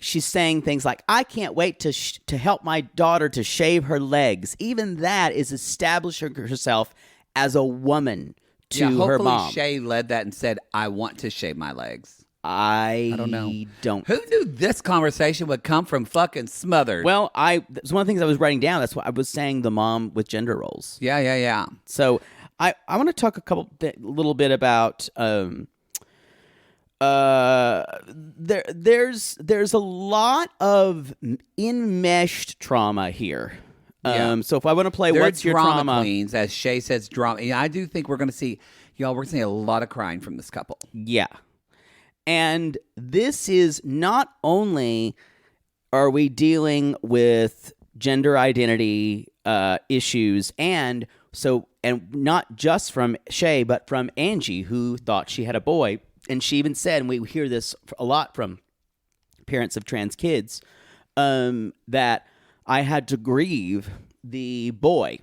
she's saying things like, I can't wait to help my daughter to shave her legs. Even that is establishing herself as a woman to her mom. Hopefully Shay led that and said, I want to shave my legs. I don't know. Who knew this conversation would come from fucking Smothered? Well, it's one of the things I was writing down. That's what I was saying. The mom with gender roles. Yeah. So I want to talk a little bit about. There's a lot of enmeshed trauma here. So if I want to play, what's your trauma? Queens, as Shay says, drama. Yeah, I do think we're going to see, y'all. We're going to see a lot of crying from this couple. Yeah. And this is not only are we dealing with gender identity issues, and not just from Shay, but from Angie, who thought she had a boy. And she even said, and we hear this a lot from parents of trans kids, that I had to grieve the boy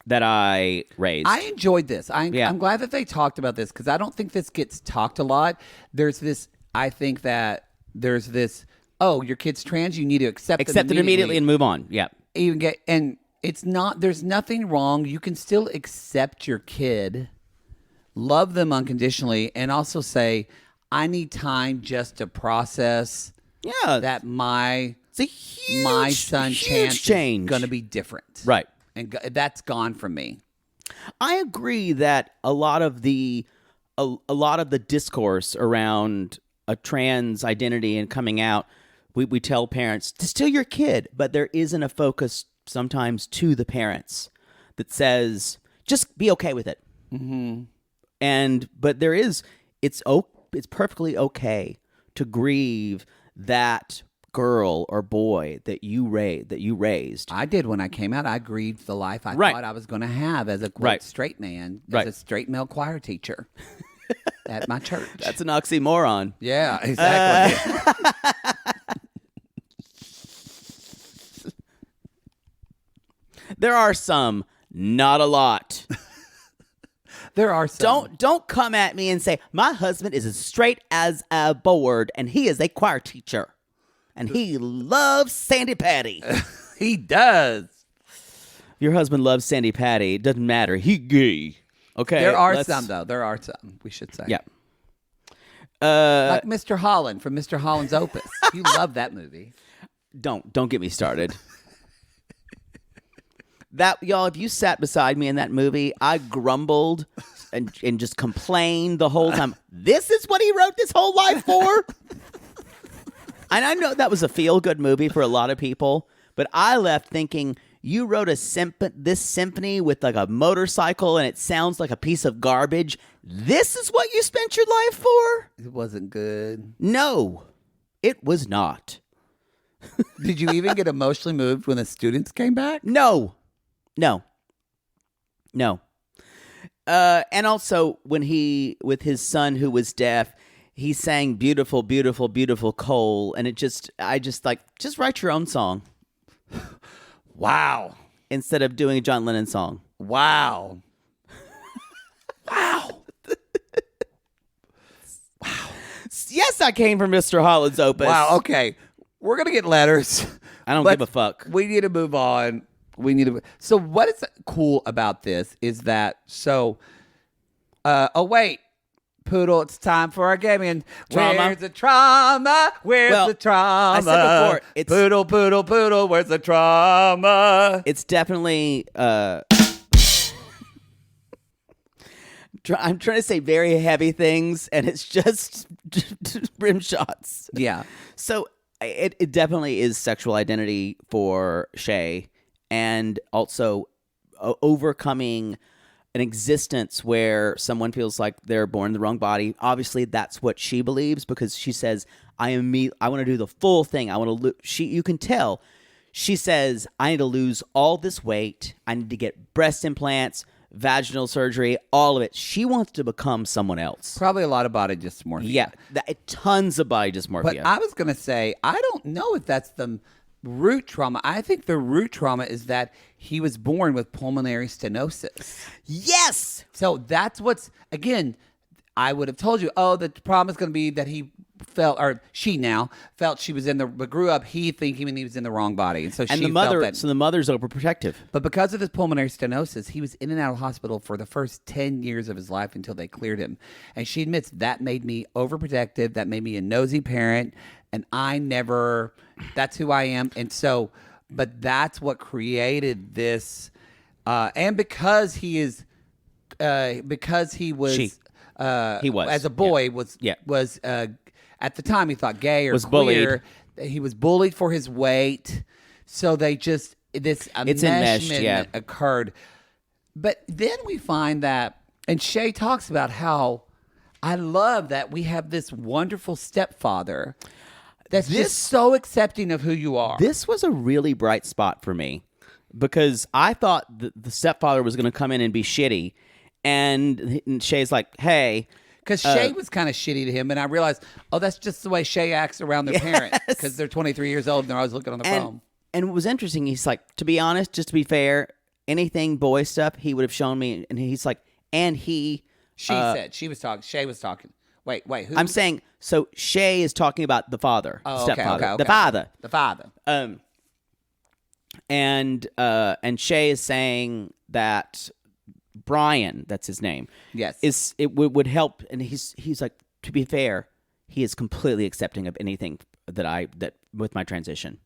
that I raised. I enjoyed this. I'm glad that they talked about this because I don't think this gets talked a lot. I think that there's this, oh, your kid's trans, you need to accept it immediately and move on. Yeah. It's not, there's nothing wrong. You can still accept your kid, love them unconditionally, and also say, I need time just to process that my son's chance is going to be different. Right. And that's gone from me. I agree that a lot of the discourse around a trans identity and coming out, we tell parents to still your kid, but there isn't a focus sometimes to the parents that says just be okay with it. Mm-hmm. But there is, it's it's perfectly okay to grieve that girl or boy that you raised. I did when I came out. I grieved the life I Right. thought I was going to have as a quote, Right. straight man, Right. as a straight male choir teacher at my church. That's an oxymoron. Yeah, exactly. There are some, not a lot. There are some. Don't come at me and say my husband is as straight as a board and he is a choir teacher and he loves Sandy Patty. He does. Your husband loves Sandy Patty. It doesn't matter. He gay. Okay. There are some, though. There are some, we should say. Yeah. Like Mr. Holland from Mr. Holland's Opus. You love that movie. Don't get me started. That y'all, if you sat beside me in that movie, I grumbled and just complained the whole time. This is what he wrote this whole life for? And I know that was a feel-good movie for a lot of people, but I left thinking, you wrote this symphony with like a motorcycle and it sounds like a piece of garbage. This is what you spent your life for? It wasn't good. No, it was not. Did you even get emotionally moved when the students came back? No. And also when with his son who was deaf, he sang "Beautiful, Beautiful, Beautiful Coal," and just write your own song. Wow. Instead of doing a John Lennon song. Wow. Yes, I came from Mr. Holland's Opus. Wow. Okay. We're going to get letters. I don't give a fuck. We need to move on. So what is cool about this is that, oh, wait. Poodle, it's time for our gaming. Trauma. Where's the trauma? Where's the trauma? I said before, it's Poodle, poodle, poodle, where's the trauma? It's definitely I'm trying to say very heavy things, and it's just rim shots. Yeah. So it definitely is sexual identity for Shay, and also overcoming an existence where someone feels like they're born in the wrong body. Obviously, that's what she believes because she says, I want to do the full thing. I want to you can tell. She says, I need to lose all this weight. I need to get breast implants, vaginal surgery, all of it. She wants to become someone else. Probably a lot of body dysmorphia. Yeah, tons of body dysmorphia. But I was going to say, I don't know if that's the root trauma. I think the root trauma is that he was born with pulmonary stenosis. Yes! So that's what's, again, I would have told you, the problem is going to be that he felt, or she now felt she was but grew up thinking he was in the wrong body. And so the mother's overprotective. But because of his pulmonary stenosis, he was in and out of hospital for the first 10 years of his life until they cleared him. And she admits that made me overprotective. That made me a nosy parent. And that's who I am. And so, but that's what created this. And because he was, he was as a boy was at the time he thought gay or was queer. Bullied. He was bullied for his weight. So this enmeshment occurred. But then we find that, and Shay talks about how I love that we have this wonderful stepfather that's just so accepting of who you are. This was a really bright spot for me because I thought the stepfather was going to come in and be shitty. And Shay's like, hey. Because Shay was kind of shitty to him. And I realized, that's just the way Shay acts around their parents. Because they're 23 years old and they're always looking on their phone. And what was interesting, he's like, to be honest, just to be fair, anything boy stuff, he would have shown me. And he's like, and he. She was talking. Shay was talking. Wait, who? I'm saying, so Shay is talking about the father, stepfather, okay. the father. And Shay is saying that Brian, that's his name. Yes, would help, and he's like, to be fair, he is completely accepting of anything that with my transition.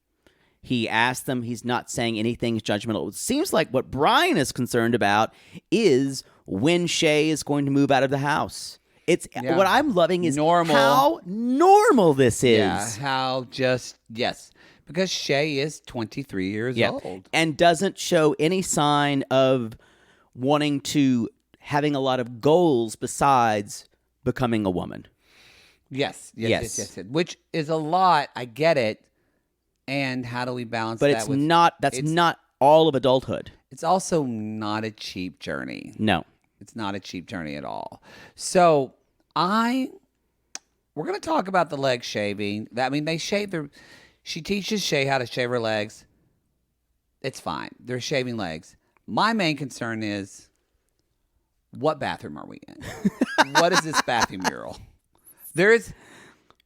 He asked them. He's not saying anything judgmental. It seems like what Brian is concerned about is when Shay is going to move out of the house. What I'm loving is how normal this is. Yeah, because Shay is 23 years old. And doesn't show any sign of having a lot of goals besides becoming a woman. Yes. Yes. Which is a lot. I get it. And how do we balance But that? it's not. That's not all of adulthood. It's also not a cheap journey. No. It's not a cheap journey at all. So we're going to talk about the leg shaving. They shave she teaches Shay how to shave her legs. It's fine. They're shaving legs. My main concern is, what bathroom are we in? What is this bathroom mural? This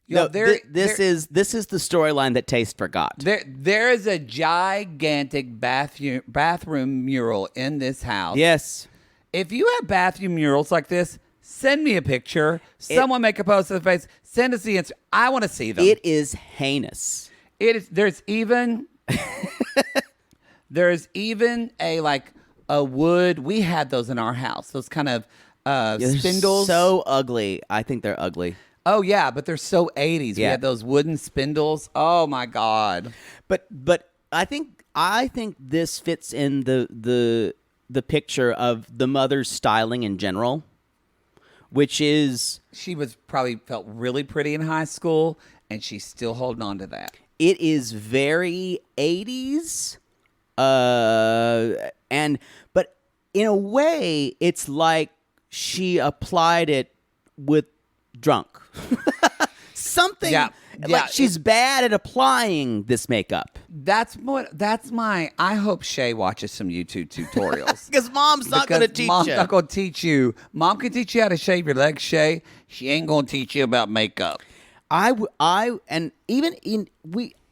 is the storyline that Taste forgot. There is a gigantic bathroom mural in this house. Yes. If you have bathroom murals like this, send me a picture. Someone make a post of the face. Send us the answer. I want to see them. It is heinous. It is. There's even a wood. We had those in our house. Those kind of spindles. So ugly. I think they're ugly. Oh yeah, but they're so 80s. We Yeah. had those wooden spindles. Oh my God. But I think this fits in the picture of the mother's styling in general, which is She probably felt really pretty in high school, and she's still holding on to that. it is very 80s, but in a way, it's like she applied it with drunk. Something like she's bad at applying this makeup. I hope Shay watches some YouTube tutorials. Because mom's not going to teach Mom's you. not going to teach you. Mom can teach you how to shave your legs, Shay. She ain't going to teach you about makeup.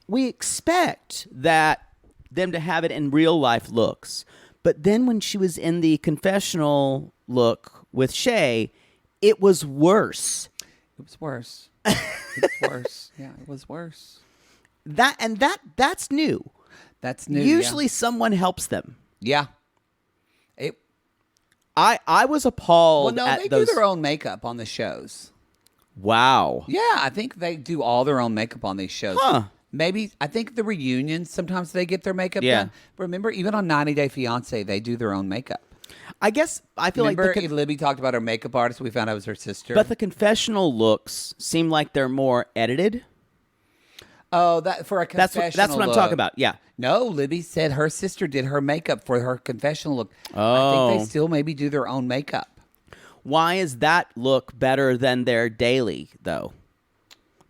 We expect that them to have it in real life looks. But then when she was in the confessional look with Shay, it was worse. It was worse. It was worse. Yeah, it was worse. That's new. That's new. Usually someone helps them. Yeah. I was appalled Well, no, at they those. do their own makeup on the shows. Wow. Yeah, I think they do all their own makeup on these shows. Huh. Maybe, I think the reunions, sometimes they get their makeup Yeah. done. Remember, even on 90 Day Fiancé, they do their own makeup. I guess I feel Remember, like Libby talked about her makeup artist. We found out it was her sister. but the confessional looks seem like they're more edited. Oh, that for a confessional That's what I'm look. talking about. Yeah. No, Libby said her sister did her makeup for her confessional look. I Oh. think they still maybe do their own makeup. Why is that look better than their daily though?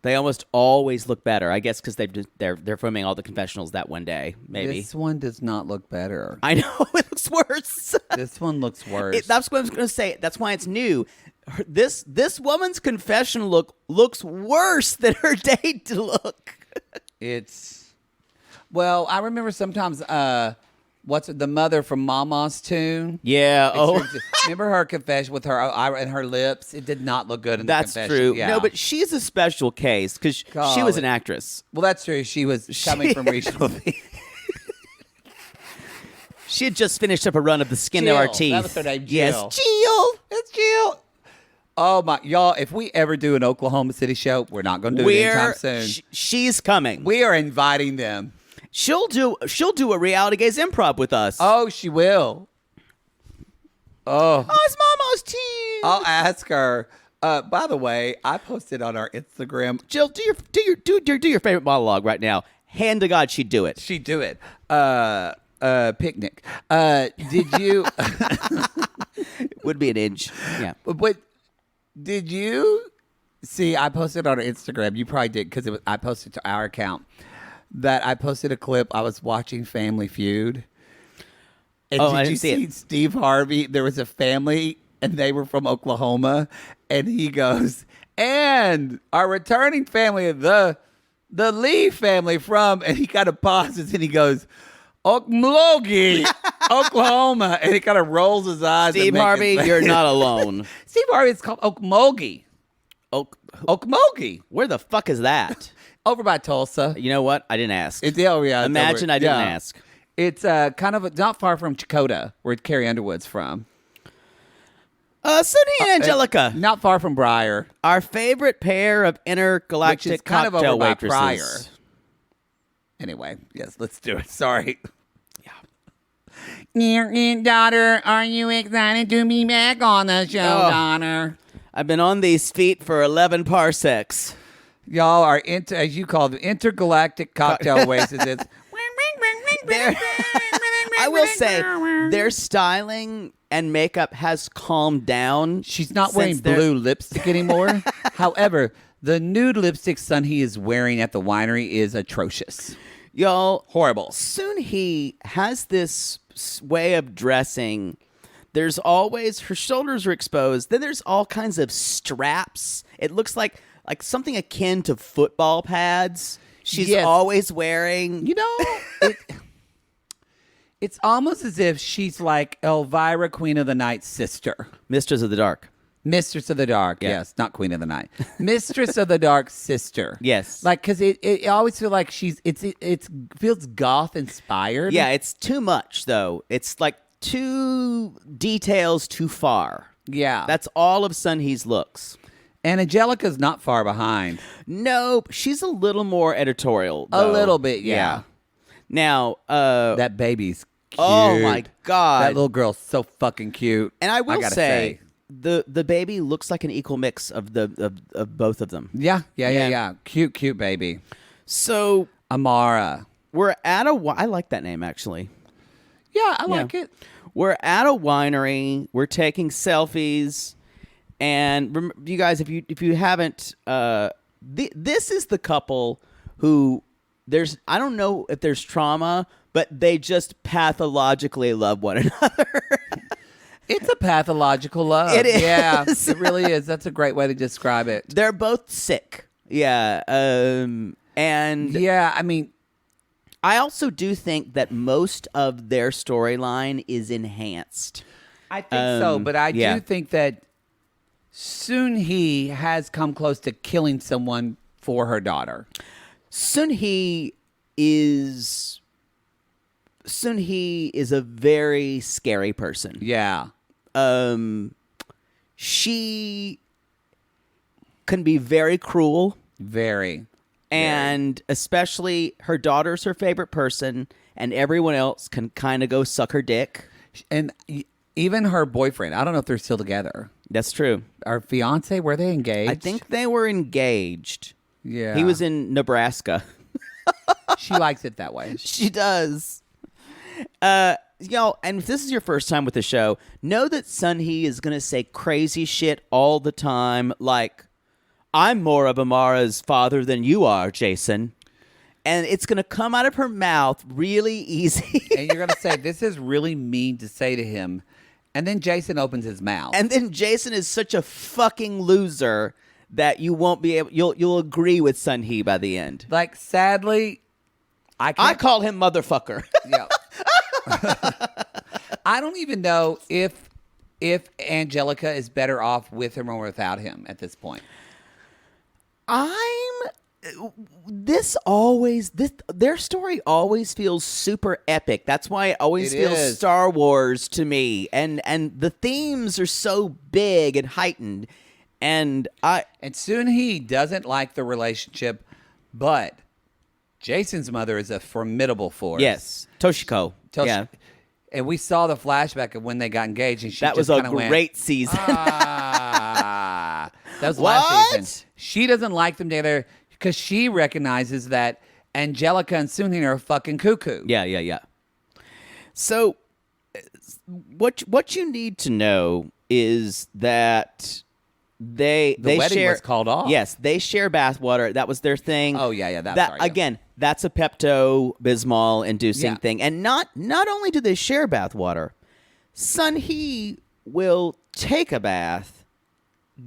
They almost always look better. I guess because they're filming all the confessionals that one day. Maybe This one does not look better. I know it looks worse. This one looks worse. That's what I was going to say. That's why it's new. This woman's confessional look looks worse than her date look. Well, I remember sometimes what's the mother from Mama's Tune? Yeah. Remember her confession with her eye and her lips? It did not look good in the That's confession. true. Yeah. No, but she's a special case because she was an actress. Well, that's true. She was coming from regional. She had just finished up a run of The Skin Jill. of Our Teeth. That was her name, Jill. Yes, Jill. It's Jill. Oh my, y'all! If we ever do an Oklahoma City show, we're not going to do it anytime soon. She's coming. We are inviting them. She'll do a Reality Gaze improv with us. Oh, she will. Oh, it's Mama's tea. I'll ask her. By the way, I posted on our Instagram. Jill, do your favorite monologue right now. Hand to God, she'd do it. She'd do it. Picnic. Did you? Would be an inch. Yeah. But did you see? I posted on our Instagram. You probably did because I posted to our account that I posted a clip. I was watching Family Feud. And I did you didn't see see it. Steve Harvey? There was a family, and they were from Oklahoma, and he goes, "And our returning family, the Lee family from," and he kind of pauses, and he goes, "Okmulgee, Oklahoma," and he kind of rolls his eyes. Steve Harvey, you're not alone. Steve Harvey is called Okmulgee. Okmulgee. Where the fuck is that? Over by Tulsa. You know what? I didn't ask. Yeah, Imagine I didn't ask. It's kind of not far from Chakota, where Carrie Underwood's from. Sunhe and Angelica. Not far from Briar. Our favorite pair of Which intergalactic is kind of cocktail over by waitresses. Pryor. Anyway, yes, let's do it. Sorry. Dear daughter, are you excited to be back on the show, daughter? I've been on these feet for 11 parsecs. Y'all are as you call them, intergalactic cocktail waitresses. I will say, their styling and makeup has calmed down. She's not wearing blue lipstick anymore. However, the nude lipstick Sunhe is wearing at the winery is atrocious. Y'all, horrible. Sunhe has this way of dressing. There's always, her shoulders are exposed. Then there's all kinds of straps. It looks like something akin to football pads. She's always wearing. You know, it's almost as if she's like Elvira, Queen of the Night's sister. Mistress of the Dark. Mistress of the Dark, yes. Not Queen of the Night. Mistress of the Dark sister. Yes. Like, because it always feels like it feels goth inspired. Yeah, it's too much, though. It's like too details too far. Yeah. That's all of Sunhe's looks. And Angelica's not far behind. Nope. She's a little more editorial, though. A little bit, yeah. Now, that baby's cute. Oh, my God. That little girl's so fucking cute. And I will say, the baby looks like an equal mix of both of them. Yeah. Cute baby. So, Amara. We're at I like that name, actually. Yeah, I like it. We're at a winery. We're taking selfies. And you guys, if you haven't, this is the couple who I don't know if there's trauma, but they just pathologically love one another. It's a pathological love. It is. Yeah, it really is. That's a great way to describe it. They're both sick. Yeah. And yeah, I mean, I also do think that most of their storyline is enhanced. I think so, but I do think that Sunhe has come close to killing someone for her daughter. Sunhe is a very scary person. Yeah. She can be very cruel. Very. And especially her daughter's her favorite person, and everyone else can kind of go suck her dick. And even her boyfriend, I don't know if they're still together. That's true. Our fiance, were they engaged? I think they were engaged. Yeah. He was in Nebraska. She likes it that way. She does. Y'all, and if this is your first time with the show, know that Sunhe is going to say crazy shit all the time, like, I'm more of Amara's father than you are, Jason. And it's going to come out of her mouth really easy. And you're going to say, this is really mean to say to him. And then Jason opens his mouth. And then Jason is such a fucking loser that you won't be able, you'll agree with Sunhe by the end. Like, sadly, I call him motherfucker. Yeah. I don't even know if Angelica is better off with him or without him at this point. Their story always feels super epic. That's why it always feels is. Star Wars to me. And the themes are so big and heightened. And Sunhe doesn't like the relationship, but Jason's mother is a formidable force. Yes. Toshiko. Yeah. And we saw the flashback of when they got engaged, and that was a great season. That was last season. She doesn't like them together because she recognizes that Angelica and Sunhe are fucking cuckoo. Yeah. So, what you need to know is that the wedding share, was called off. Yes, they share bathwater. That was their thing. Oh yeah. Again, that's a Pepto-Bismol inducing thing. And not only do they share bathwater, Sunhe will take a bath,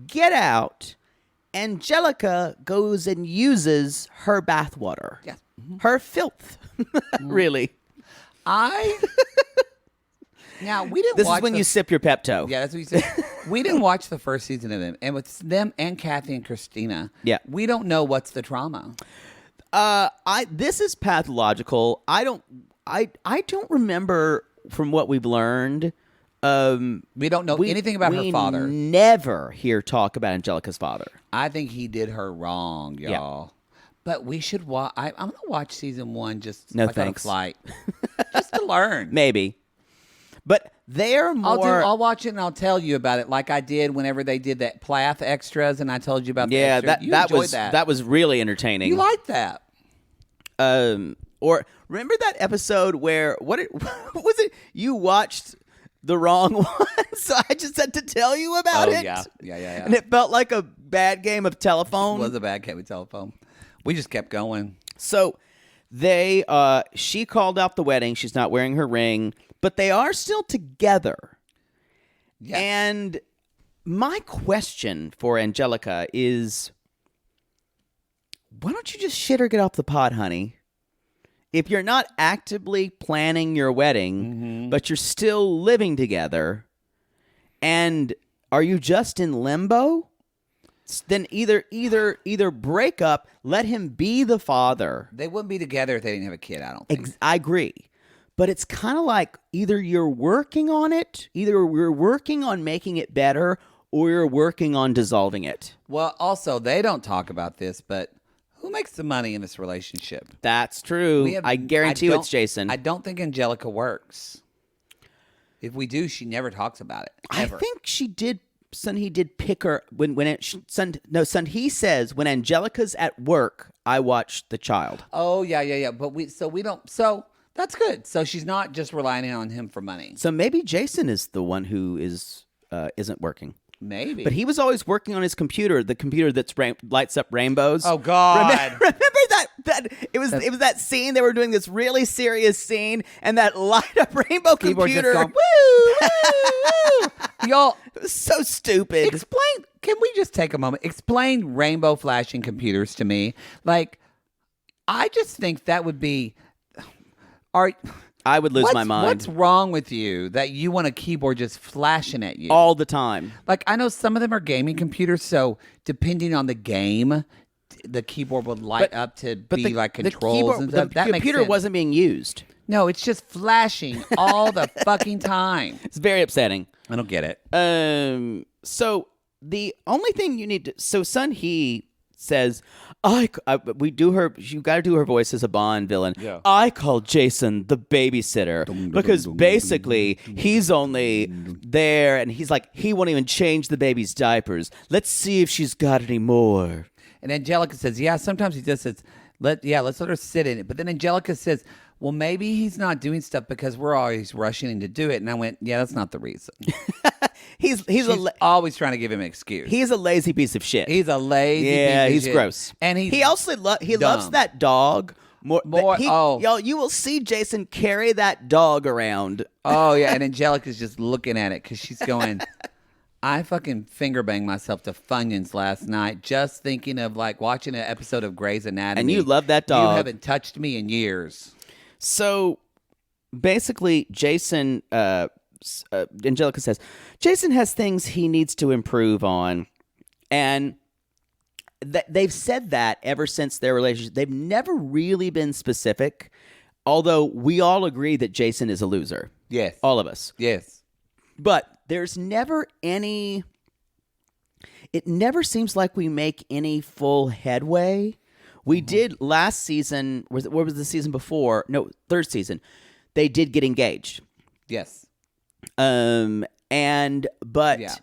get out. Angelica goes and uses her bathwater. Yes. Mm-hmm. Her filth. Really. Now, we didn't This watch is when you sip your Pepto. Yeah, that's what you said. We didn't watch the first season of them. And with them and Kathy and Cristina, we don't know what's the trauma. This is pathological. I don't remember from what we've learned. We don't know anything about her father. We never hear talk about Angelica's father. I think he did her wrong, y'all. Yeah. But we should watch. I'm going to watch season 1 just no like thanks. on a flight. Just to learn. Maybe. But they're more. I'll watch it and I'll tell you about it, like I did whenever they did that Plath extras, and I told you about the extras. That was really entertaining. You liked that. Or remember that episode where what was it? You watched the wrong one, so I just had to tell you about it. Yeah. And it felt like a bad game of telephone. It was a bad game of telephone. We just kept going. So she called out the wedding. She's not wearing her ring, but they are still together. Yes. And my question for Angelica is, why don't you just shit or get off the pot, honey? If you're not actively planning your wedding, but you're still living together, and are you just in limbo? Then either break up, let him be the father. They wouldn't be together if they didn't have a kid, I don't think. I agree. But it's kind of like either you're working on it, either we're working on making it better, or you're working on dissolving it. Well, also, they don't talk about this, but who makes the money in this relationship? That's true. I guarantee you it's Jason. I don't think Angelica works. If we do, she never talks about it. Ever. I think she did. Sunhe did pick her Sunhe says when Angelica's at work, I watch the child. Oh yeah. But we don't. So that's good. So she's not just relying on him for money. So maybe Jason is the one who isn't working. Maybe. But he was always working on his computer, the computer that's lights up rainbows. Oh God! Remember that it was that scene. They were doing this really serious scene, and that light up rainbow Keyboard computer. just going, woo, woo, woo. Y'all, it was so stupid. explain. Can we just take a moment? Explain rainbow flashing computers to me. Like, I just think that would be. I would lose my mind. What's wrong with you that you want a keyboard just flashing at you? All the time. Like, I know some of them are gaming computers, so depending on the game, the keyboard would light up to be like controls and stuff. The That makes computer sense. wasn't being used. No, it's just flashing all the fucking time. It's very upsetting. I don't get it. So the only thing you need to... So Sunhe says, we do her... You got to do her voice as a Bond villain. Yeah. I call Jason the babysitter because basically he's only there and he's like, he won't even change the baby's diapers. Let's see if she's got any more. And Angelica says, yeah, sometimes he just says, let's let her sit in it. But then Angelica says, well, maybe he's not doing stuff because we're always rushing him to do it. And I went, yeah, that's not the reason. She's always trying to give him an excuse. He's a lazy piece of shit. He's a lazy piece of he's shit. gross. And he also loves that dog more. Y'all, you will see Jason carry that dog around. Oh, yeah. And Angelica's just looking at it because she's going, I fucking finger banged myself to Funyuns last night just thinking of like watching an episode of Grey's Anatomy. And you love that dog. You haven't touched me in years. So basically, Jason, Angelica says, Jason has things he needs to improve on. And they've said that ever since their relationship. They've never really been specific, although we all agree that Jason is a loser. Yes. All of us. Yes. But there's never any... It never seems like we make any full headway. We did last season... What was the season before? No, third season. They did get engaged. Yes. But Yeah.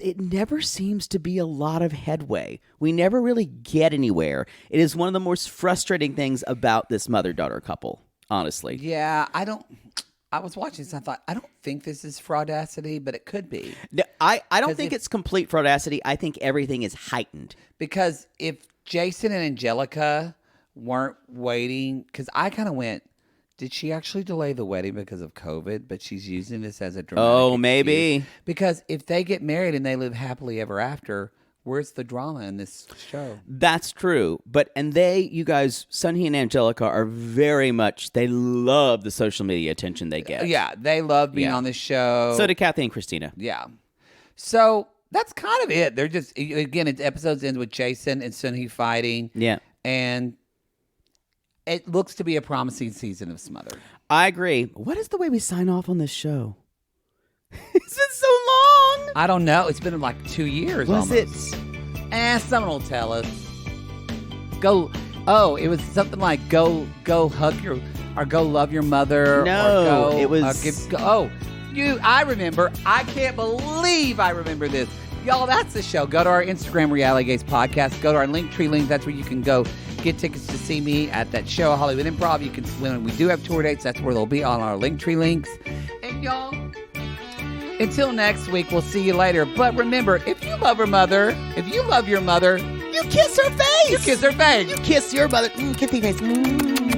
it never seems to be a lot of headway. We never really get anywhere. It is one of the most frustrating things about this mother-daughter couple, honestly. Yeah, I was watching this and I thought, I don't think this is fraudacity, but it could be. No, I don't think it's complete fraudacity. I think everything is heightened. Because if Jason and Angelica weren't waiting, because I kind of went, did she actually delay the wedding because of COVID, but she's using this as a dramatic excuse? Maybe. Because if they get married and they live happily ever after, where's the drama in this show? That's true. You guys, Sunhe and Angelica are very much, they love the social media attention they get. Yeah, they love being on this show. So do Kathy and Cristina. Yeah. So that's kind of it. They're just, again, episodes end with Jason and Sunhe fighting. Yeah. And it looks to be a promising season of Smothered. I agree. What is the way we sign off on this show? It's been so long. I don't know. It's been like 2 years Was almost. Someone will tell us. Go. Oh, it was something like go hug or go love your mother. No, or go, it was. I remember. I can't believe I remember this. Y'all, that's the show. Go to our Instagram, Reality Gaze Podcast. Go to our Linktree link. That's where you can go get tickets to see me at that show, Hollywood Improv. You can, when we do have tour dates, that's where they'll be on our Linktree links. And y'all, until next week, we'll see you later. But remember, if you love your mother, you kiss her face. You kiss her face. You kiss your mother. Kissy face.